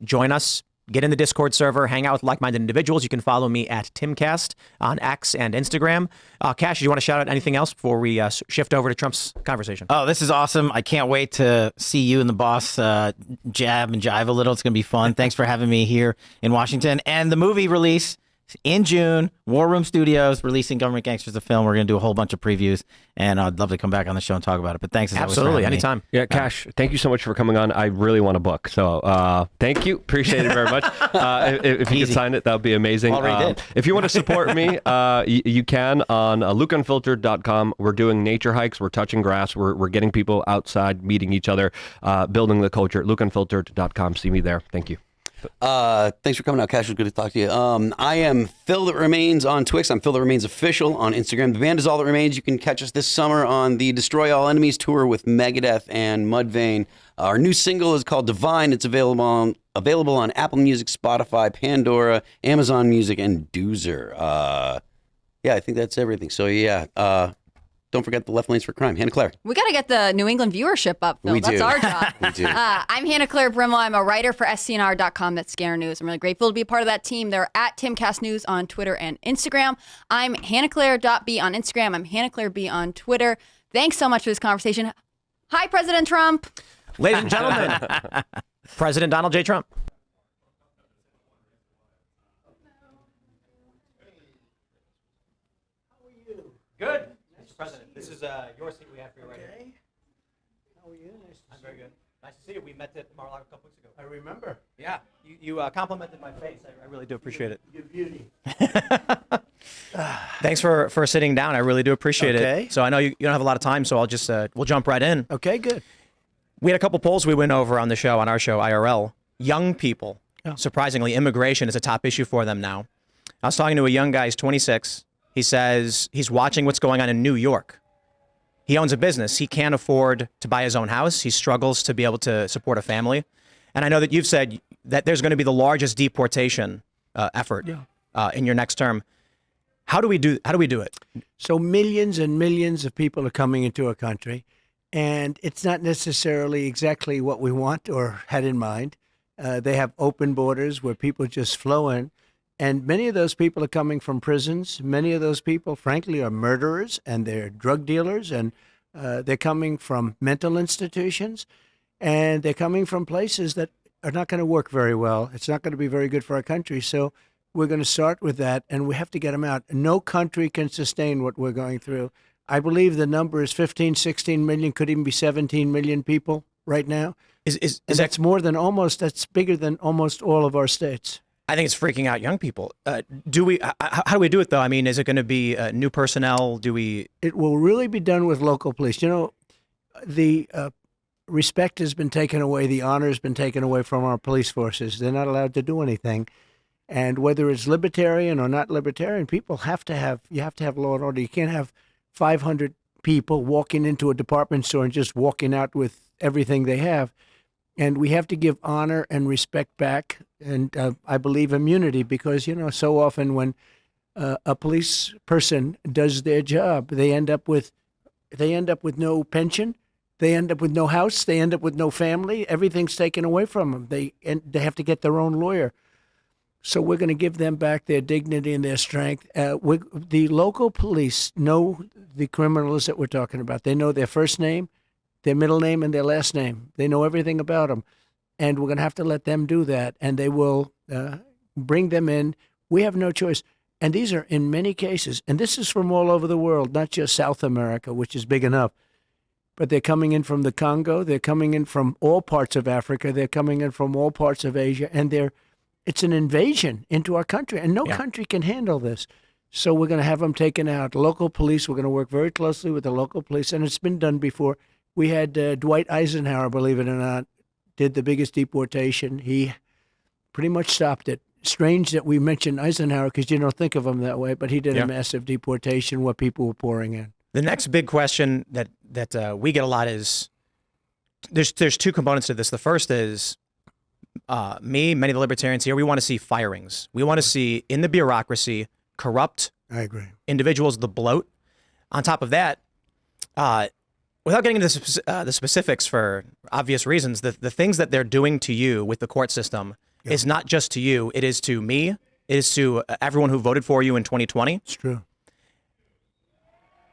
join us. Get in the Discord server, hang out with like-minded individuals. You can follow me at Timcast on X and Instagram. Cash, do you want to shout out anything else before we shift over to Trump's conversation? Oh, this is awesome. I can't wait to see you and the boss jab and jive a little. It's going to be fun. Thanks for having me here in Washington. And the movie release in June, War Room Studios releasing Government Gangsters, the film. We're going to do a whole bunch of previews, and I'd love to come back on the show and talk about it. But thanks as always for Absolutely, having me. anytime. Yeah, Cash, thank you so much for coming on. I really want a book. So thank you. Appreciate it very much. If you could sign it, that would be amazing. Already did. If you want to support me, you can on lookunfiltered.com. We're doing nature hikes. We're touching grass. We're getting people outside, meeting each other, building the culture. Lookunfiltered.com. See me there. Thank you. Thanks for coming out, Cash. It was good to talk to you. I am Phil That Remains on Twix. I'm Phil That Remains Official on Instagram. The band is All That Remains. You can catch us this summer on the Destroy All Enemies tour with Megadeth and Mudvayne. Our new single is called Divine. It's available on Apple Music, Spotify, Pandora, Amazon Music, and Doozer. Yeah, I think that's everything. So yeah, don't forget the Left Lanes for Crime. Hannah Claire. We got to get the New England viewership up, Phil. We That's do. our job. We do. I'm Hannah Claire Brimwell. I'm a writer for scnr.com. That's Scare News. I'm really grateful to be a part of that team. They're at Timcast News on Twitter and Instagram. I'm HannahClaire.B on Instagram. I'm Hannah Claire B on Twitter. Thanks so much for this conversation. Hi, President Trump. Ladies and gentlemen, President Donald J. Trump. Good. Mr. President, this is your seat we have for you right here. How are you? Nice to I'm very good. Nice to see you. We met at Mar-a-Lago a couple weeks ago. I remember Yeah, you complimented my face. I really do appreciate it. your beauty. Thanks for sitting down. I really do appreciate Okay. it. So I know you don't have a lot of time, so I'll just we'll jump right in. Okay, good. We had a couple polls we went over on the show, on our show, IRL. Young people, surprisingly, immigration is a top issue for them now. I was talking to a young guy, he's 26. He says he's watching what's going on in New York. He owns a business. He can't afford to buy his own house. He struggles to be able to support a family. And I know that you've said that there's going to be the largest deportation effort in your next term. How do we do it? So millions and millions of people are coming into our country, and it's not necessarily exactly what we want or had in mind. They have open borders where people just flow in. And many of those people are coming from prisons. Many of those people, frankly, are murderers and they're drug dealers, and they're coming from mental institutions, and they're coming from places that are not going to work very well. It's not going to be very good for our country. So we're going to start with that, and we have to get them out. No country can sustain what we're going through. I believe the number is 15, 16 million, could even be 17 million people right now. Is And that's more than that's bigger than almost all of our states. I think it's freaking out young people. How do we do it though? I mean, is it going to be new personnel? It will really be done with local police. You know, the respect has been taken away. The honor has been taken away from our police forces. They're not allowed to do anything. And whether it's libertarian or not libertarian, you have to have law and order. You can't have 500 people walking into a department store and just walking out with everything they have. And we have to give honor and respect back, and I believe immunity, because so often when a police person does their job, they end up with no pension, they end up with no house, they end up with no family. Everything's taken away from them. They have to get their own lawyer. So we're going to give them back their dignity and their strength. The local police know the criminals that we're talking about. They know their first name, their middle name, and their last name. They know everything about them. And we're going to have to let them do that. And they will bring them in. We have no choice. And these are, in many cases, and this is from all over the world, not just South America, which is big enough, but they're coming in from the Congo. They're coming in from all parts of Africa. They're coming in from all parts of Asia. And they're it's an invasion into our country, and no country can handle this. So we're going to have them taken out. Local police, we're going to work very closely with the local police, and it's been done before. We had Dwight Eisenhower, believe it or not, did the biggest deportation. He pretty much stopped it. Strange that we mentioned Eisenhower because you don't think of him that way, but he did a massive deportation where people were pouring in. The next big question that we get a lot is there's two components to this. The first is many of the libertarians here, we want to see firings. We want to see in the bureaucracy corrupt I agree. individuals, the bloat. On top of that, without getting into the specifics for obvious reasons, the things that they're doing to you with the court system is not just to you. It is to me. It is to everyone who voted for you in 2020. It's true.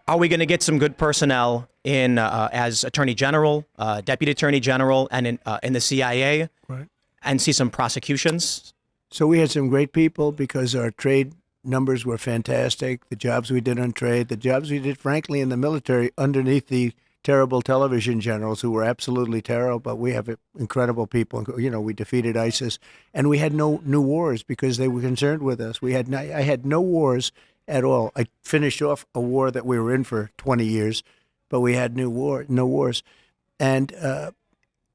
Are we going to get some good personnel in as Attorney General, Deputy Attorney General, and in the CIA, Right. and see some prosecutions? So we had some great people because our trade numbers were fantastic. The jobs we did on trade, the jobs we did, frankly, in the military underneath the terrible television generals who were absolutely terrible, but we have incredible people. You know, we defeated ISIS, and we had no new wars because they were concerned with us. I had no wars at all. I finished off a war that we were in for 20 years, but we had no wars. And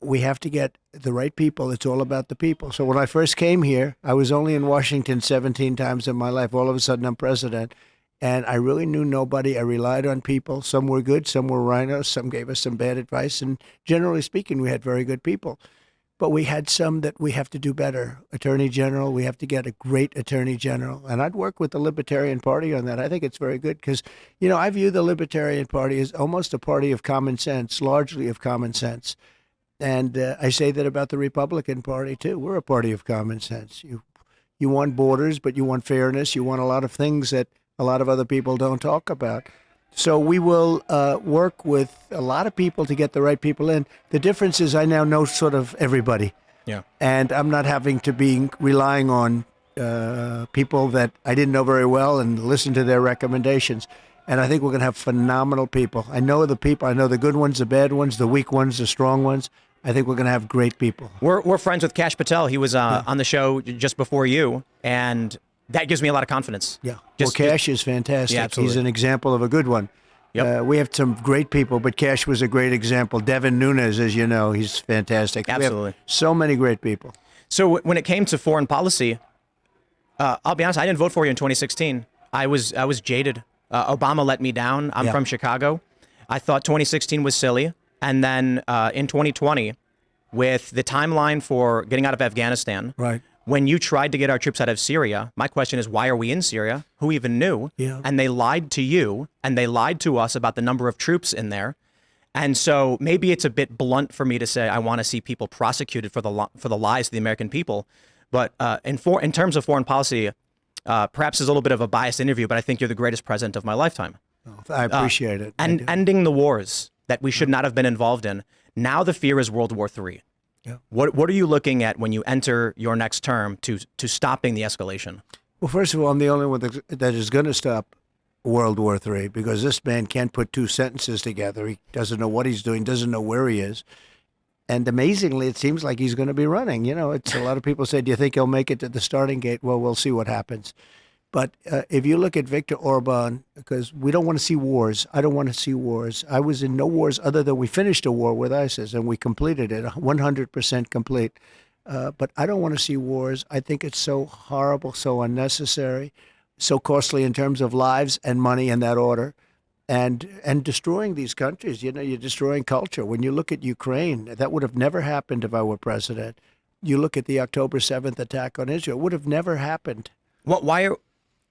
we have to get the right people. It's all about the people. So when I first came here, I was only in Washington 17 times in my life. All of a sudden, I'm president. And I really knew nobody. I relied on people. Some were good, some were rhinos, some gave us some bad advice. And generally speaking, we had very good people. But we had some that we have to do better. Attorney General, we have to get a great Attorney General. And I'd work with the Libertarian Party on that. I think it's very good because, you know, I view the Libertarian Party as almost a party of common sense, largely of common sense. And I say that about the Republican Party, too. We're a party of common sense. You want borders, but you want fairness. You want a lot of things that a lot of other people don't talk about. So we will work with a lot of people to get the right people in. The difference is I now know sort of everybody. Yeah. And I'm not having to be relying on people that I didn't know very well and listen to their recommendations. And I think we're going to have phenomenal people. I know the people. I know the good ones, the bad ones, the weak ones, the strong ones. I think we're going to have great people. We're friends with Cash Patel. He was on the show just before you, and that gives me a lot of confidence. Yeah. Cash is fantastic. Yeah, absolutely. He's an example of a good one. Yep. We have some great people, but Cash was a great example. Devin Nunes, as you know, he's fantastic. Absolutely. We have so many great people. So when it came to foreign policy, I'll be honest, I didn't vote for you in 2016. I was jaded. Obama let me down. I'm from Chicago. I thought 2016 was silly. And then in 2020, with the timeline for getting out of Afghanistan, Right. when you tried to get our troops out of Syria, my question is, why are we in Syria? Who even knew? Yeah. And they lied to you, and they lied to us about the number of troops in there. And so maybe it's a bit blunt for me to say I want to see people prosecuted for the lies to the American people. But in terms of foreign policy, perhaps it's a little bit of a biased interview, but I think you're the greatest president of my lifetime. I appreciate it. And ending the wars that we should not have been involved in. Now the fear is World War III. Yeah. What are you looking at when you enter your next term to stopping the escalation? Well, first of all, I'm the only one that is going to stop World War III because this man can't put two sentences together. He doesn't know what he's doing, doesn't know where he is. And amazingly, it seems like he's going to be running. You know, it's a lot of people say, do you think he'll make it to the starting gate? Well, we'll see what happens. But if you look at Viktor Orban, because we don't want to see wars. I don't want to see wars. I was in no wars other than we finished a war with ISIS and we completed it, 100% complete. But I don't want to see wars. I think it's so horrible, so unnecessary, so costly in terms of lives and money in that order. And destroying these countries, you know, you're destroying culture. When you look at Ukraine, that would have never happened if I were president. You look at the October 7th attack on Israel, it would have never happened.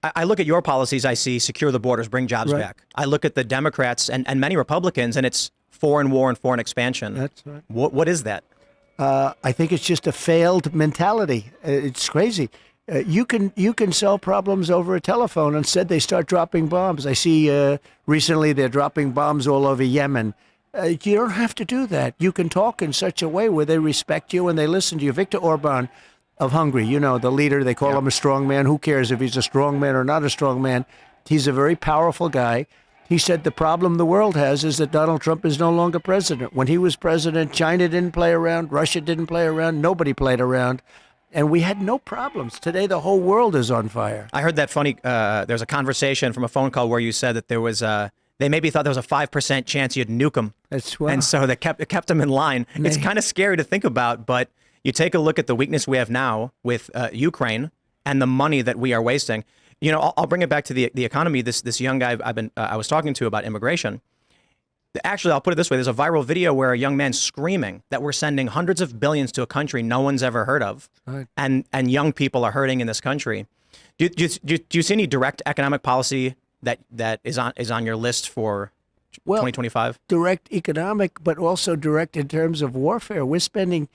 I look at your policies, I see secure the borders, bring jobs back. I look at the Democrats and many Republicans, and it's foreign war and foreign expansion. That's right. What is that? I think it's just a failed mentality. It's crazy. You can solve problems over a telephone. Instead, they start dropping bombs. I see recently they're dropping bombs all over Yemen. You don't have to do that. You can talk in such a way where they respect you and they listen to you. Viktor Orban of Hungary, you know, the leader, they call him a strong man. Who cares if he's a strong man or not a strong man? He's a very powerful guy. He said the problem the world has is that Donald Trump is no longer president. When he was president, China didn't play around, Russia didn't play around, nobody played around. And we had no problems. Today, the whole world is on fire. I heard that funny. There's a conversation from a phone call where you said that there was they maybe thought there was a 5% chance you'd nuke them, and so it kept them in line. It's kind of scary to think about, but you take a look at the weakness we have now with Ukraine and the money that we are wasting. You know, I'll bring it back to the economy. This young guy I was talking to about immigration. Actually, I'll put it this way. There's a viral video where a young man's screaming that we're sending hundreds of billions to a country no one's ever heard of. Right. And young people are hurting in this country. Do you see any direct economic policy that is on your list for 2025? Direct economic, but also direct in terms of warfare. We're spending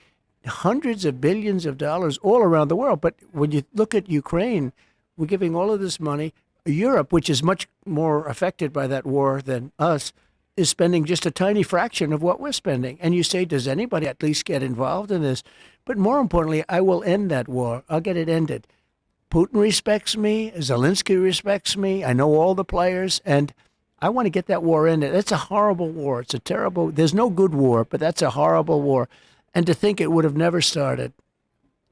hundreds of billions of dollars all around the world. But when you look at Ukraine, we're giving all of this money. Europe, which is much more affected by that war than us, is spending just a tiny fraction of what we're spending. And you say, does anybody at least get involved in this? But more importantly, I will end that war. I'll get it ended. Putin respects me. Zelensky respects me. I know all the players. And I want to get that war ended. It's a horrible war. It's a terrible, there's no good war, but that's a horrible war. And to think it would have never started.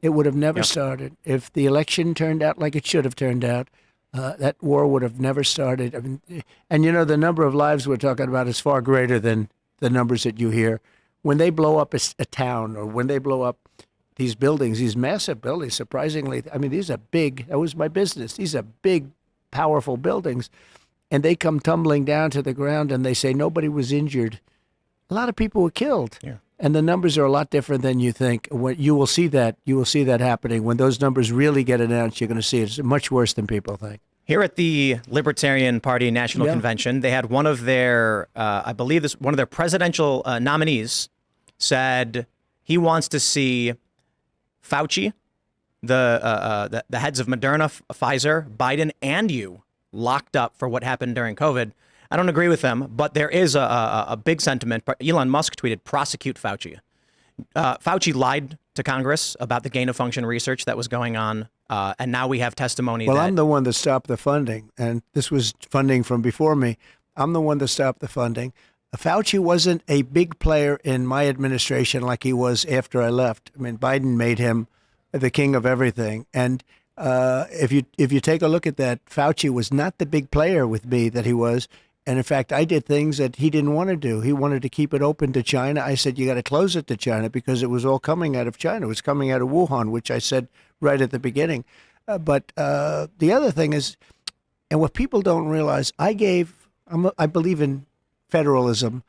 It would have never started. If the election turned out like it should have turned out, that war would have never started. I mean, and you know, the number of lives we're talking about is far greater than the numbers that you hear. When they blow up a town, or when they blow up these buildings, these massive buildings, surprisingly, I mean, these are big. That was my business. These are big, powerful buildings. And they come tumbling down to the ground and they say nobody was injured. A lot of people were killed. Yeah. And the numbers are a lot different than you think. When you will see that happening. When those numbers really get announced, you're going to see it. It's much worse than people think. Here at the Libertarian Party National Convention, they had one of their, I believe one of their presidential nominees said he wants to see Fauci, the heads of Moderna, Pfizer, Biden, and you locked up for what happened during COVID. I don't agree with them, but there is a big sentiment. Elon Musk tweeted, prosecute Fauci. Fauci lied to Congress about the gain-of-function research that was going on, and now we have testimony. Well, I'm the one that stopped the funding, and this was funding from before me. I'm the one that stopped the funding. Fauci wasn't a big player in my administration like he was after I left. I mean, Biden made him the king of everything, and if you take a look at that, Fauci was not the big player with me that he was. And in fact, I did things that he didn't want to do. He wanted to keep it open to China. I said, you got to close it to China because it was all coming out of China. It was coming out of Wuhan, which I said right at the beginning. But the other thing is, and what people don't realize, I believe in federalism.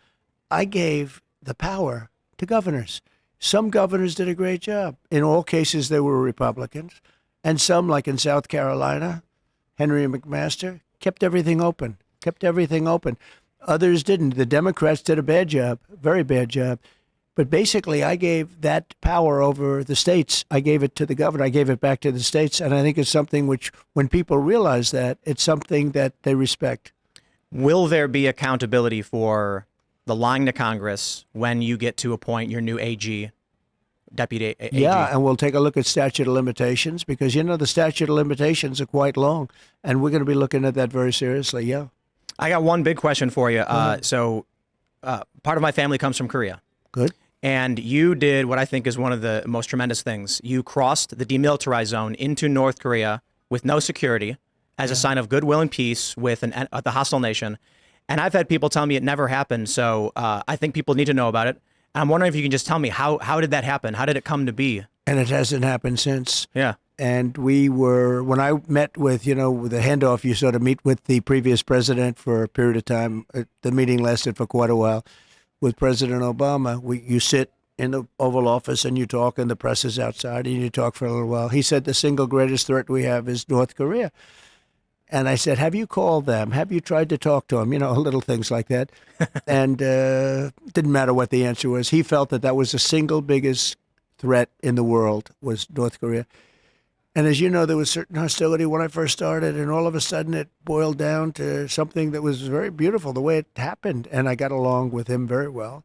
I gave the power to governors. Some governors did a great job. In all cases, they were Republicans. And some, like in South Carolina, Henry McMaster, kept everything open. Others didn't. The Democrats did a bad job, very bad job. But basically, I gave that power over the states. I gave it to the governor. I gave it back to the states. And I think it's something which, when people realize that, it's something that they respect. Will there be accountability for the lying to Congress when you get to appoint your new AG, deputy AG? Yeah, and we'll take a look at statute of limitations because, you know, the statute of limitations are quite long. And we're going to be looking at that very seriously, yeah. I got one big question for you. So part of my family comes from Korea. Good. And you did what I think is one of the most tremendous things. You crossed the demilitarized zone into North Korea with no security as a sign of goodwill and peace with the hostile nation. And I've had people tell me it never happened. So I think people need to know about it. I'm wondering if you can just tell me how did that happen? How did it come to be? And it hasn't happened since. Yeah. And when I met with, you know, with the handoff, you sort of meet with the previous president for a period of time. The meeting lasted for quite a while. With President Obama, you sit in the Oval Office and you talk, and the press is outside, and you talk for a little while. He said the single greatest threat we have is North Korea. And I said, have you called them? Have you tried to talk to them? You know, little things like that. And didn't matter what the answer was. He felt that was the single biggest threat in the world was North Korea. And as you know, there was certain hostility when I first started, and all of a sudden it boiled down to something that was very beautiful, the way it happened. And I got along with him very well.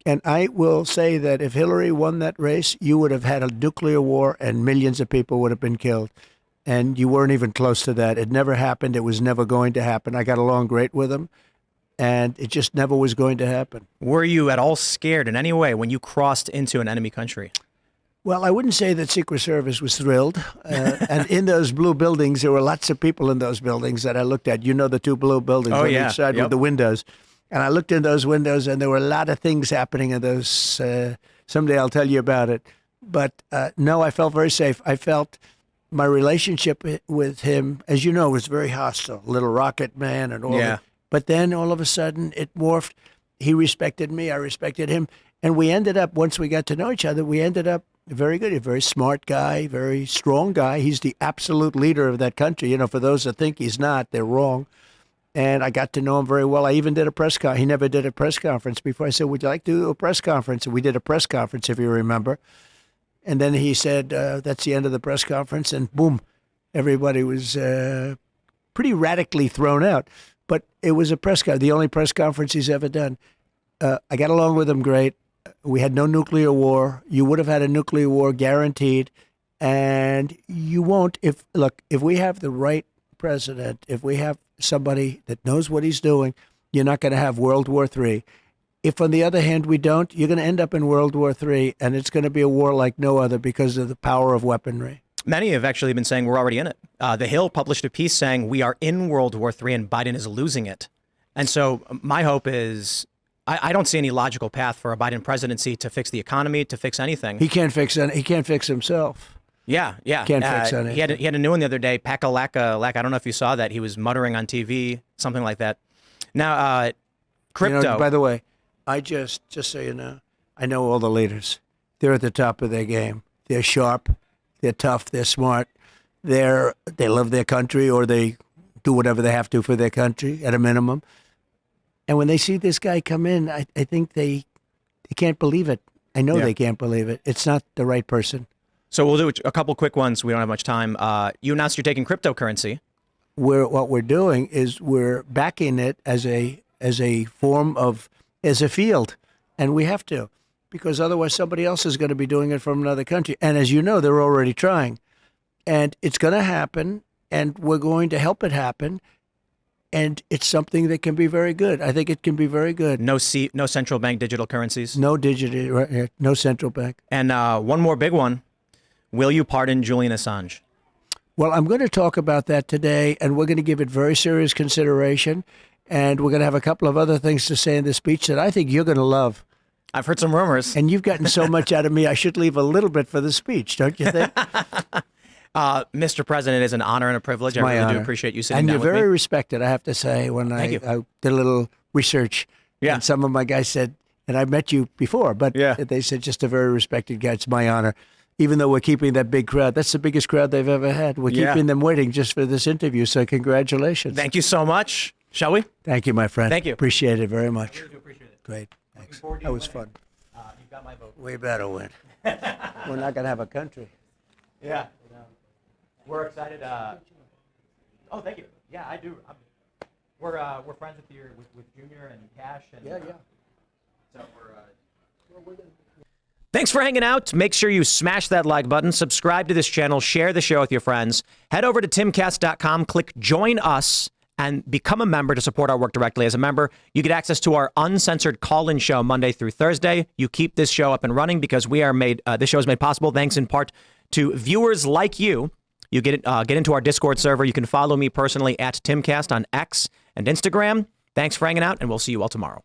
And I will say that if Hillary won that race, you would have had a nuclear war and millions of people would have been killed. And you weren't even close to that. It never happened. It was never going to happen. I got along great with him, and it just never was going to happen. Were you at all scared in any way when you crossed into an enemy country? Well, I wouldn't say that Secret Service was thrilled. And in those blue buildings, there were lots of people in those buildings that I looked at. You know, the two blue buildings on each side with the windows. And I looked in those windows, and there were a lot of things happening in those. Someday I'll tell you about it. But no, I felt very safe. I felt my relationship with him, as you know, was very hostile. Little Rocket Man and all that. But then all of a sudden it morphed. He respected me. I respected him. And we ended up, once we got to know each other, we ended up very good. A very smart guy, very strong guy. He's the absolute leader of that country. You know, for those that think he's not, they're wrong. And I got to know him very well. I even did a press conference. He never did a press conference before. I said, would you like to do a press conference? And we did a press conference, if you remember. And then he said, that's the end of the press conference. And boom, everybody was pretty radically thrown out. But it was a press conference, the only press conference he's ever done. I got along with him great. We had no nuclear war. You would have had a nuclear war guaranteed. And you won't if we have the right president, if we have somebody that knows what he's doing, you're not going to have World War III. If, on the other hand, we don't, you're going to end up in World War III, and it's going to be a war like no other because of the power of weaponry. Many have actually been saying we're already in it. The Hill published a piece saying we are in World War III and Biden is losing it. And so my hope is I don't see any logical path for a Biden presidency to fix the economy, to fix anything. He can't fix any. He can't fix himself. Yeah. Can't fix anything. He had a new one the other day, Pack-a-lack-a. I don't know if you saw that. He was muttering on TV, something like that. Now, crypto. You know, by the way, I just so you know, I know all the leaders. They're at the top of their game. They're sharp. They're tough. They're smart. They love their country, or they do whatever they have to for their country at a minimum. And when they see this guy come in, I think they can't believe it. I know they can't believe it. It's not the right person. So we'll do a couple quick ones. We don't have much time. You announced you're taking cryptocurrency. What we're doing is we're backing it as a form of, as a field. And we have to, because otherwise somebody else is going to be doing it from another country. And as you know, they're already trying. And it's going to happen, and we're going to help it happen. And it's something that can be very good. I think it can be very good. No central bank digital currencies. No digital, no central bank. And one more big one. Will you pardon Julian Assange? Well, I'm going to talk about that today, and we're going to give it very serious consideration. And we're going to have a couple of other things to say in the speech that I think you're going to love. I've heard some rumors. And you've gotten so much out of me, I should leave a little bit for the speech, don't you think? Mr. President, it is an honor and a privilege. I really do appreciate you sitting down with me. And you're very respected, I have to say. When I did a little research, and some of my guys said, and I met you before, but they said just a very respected guy. It's my honor. Even though we're keeping that big crowd, that's the biggest crowd they've ever had. We're keeping them waiting just for this interview, so congratulations. Thank you so much. Shall we? Thank you, my friend. Thank you. Appreciate it very much. I really do appreciate it. Great. Thanks. That was fun. You've got my vote. We better win. We're not going to have a country. Yeah. We're excited. Oh, thank you. Yeah, I do. We're friends with Junior and Cash. And, so we're Thanks for hanging out. Make sure you smash that like button, subscribe to this channel, share the show with your friends. Head over to timcast.com, click join us, and become a member to support our work directly. As a member, you get access to our uncensored call-in show Monday through Thursday. You keep this show up and running because this show is made possible thanks in part to viewers like you. You get into our Discord server. You can follow me personally at Timcast on X and Instagram. Thanks for hanging out, and we'll see you all tomorrow.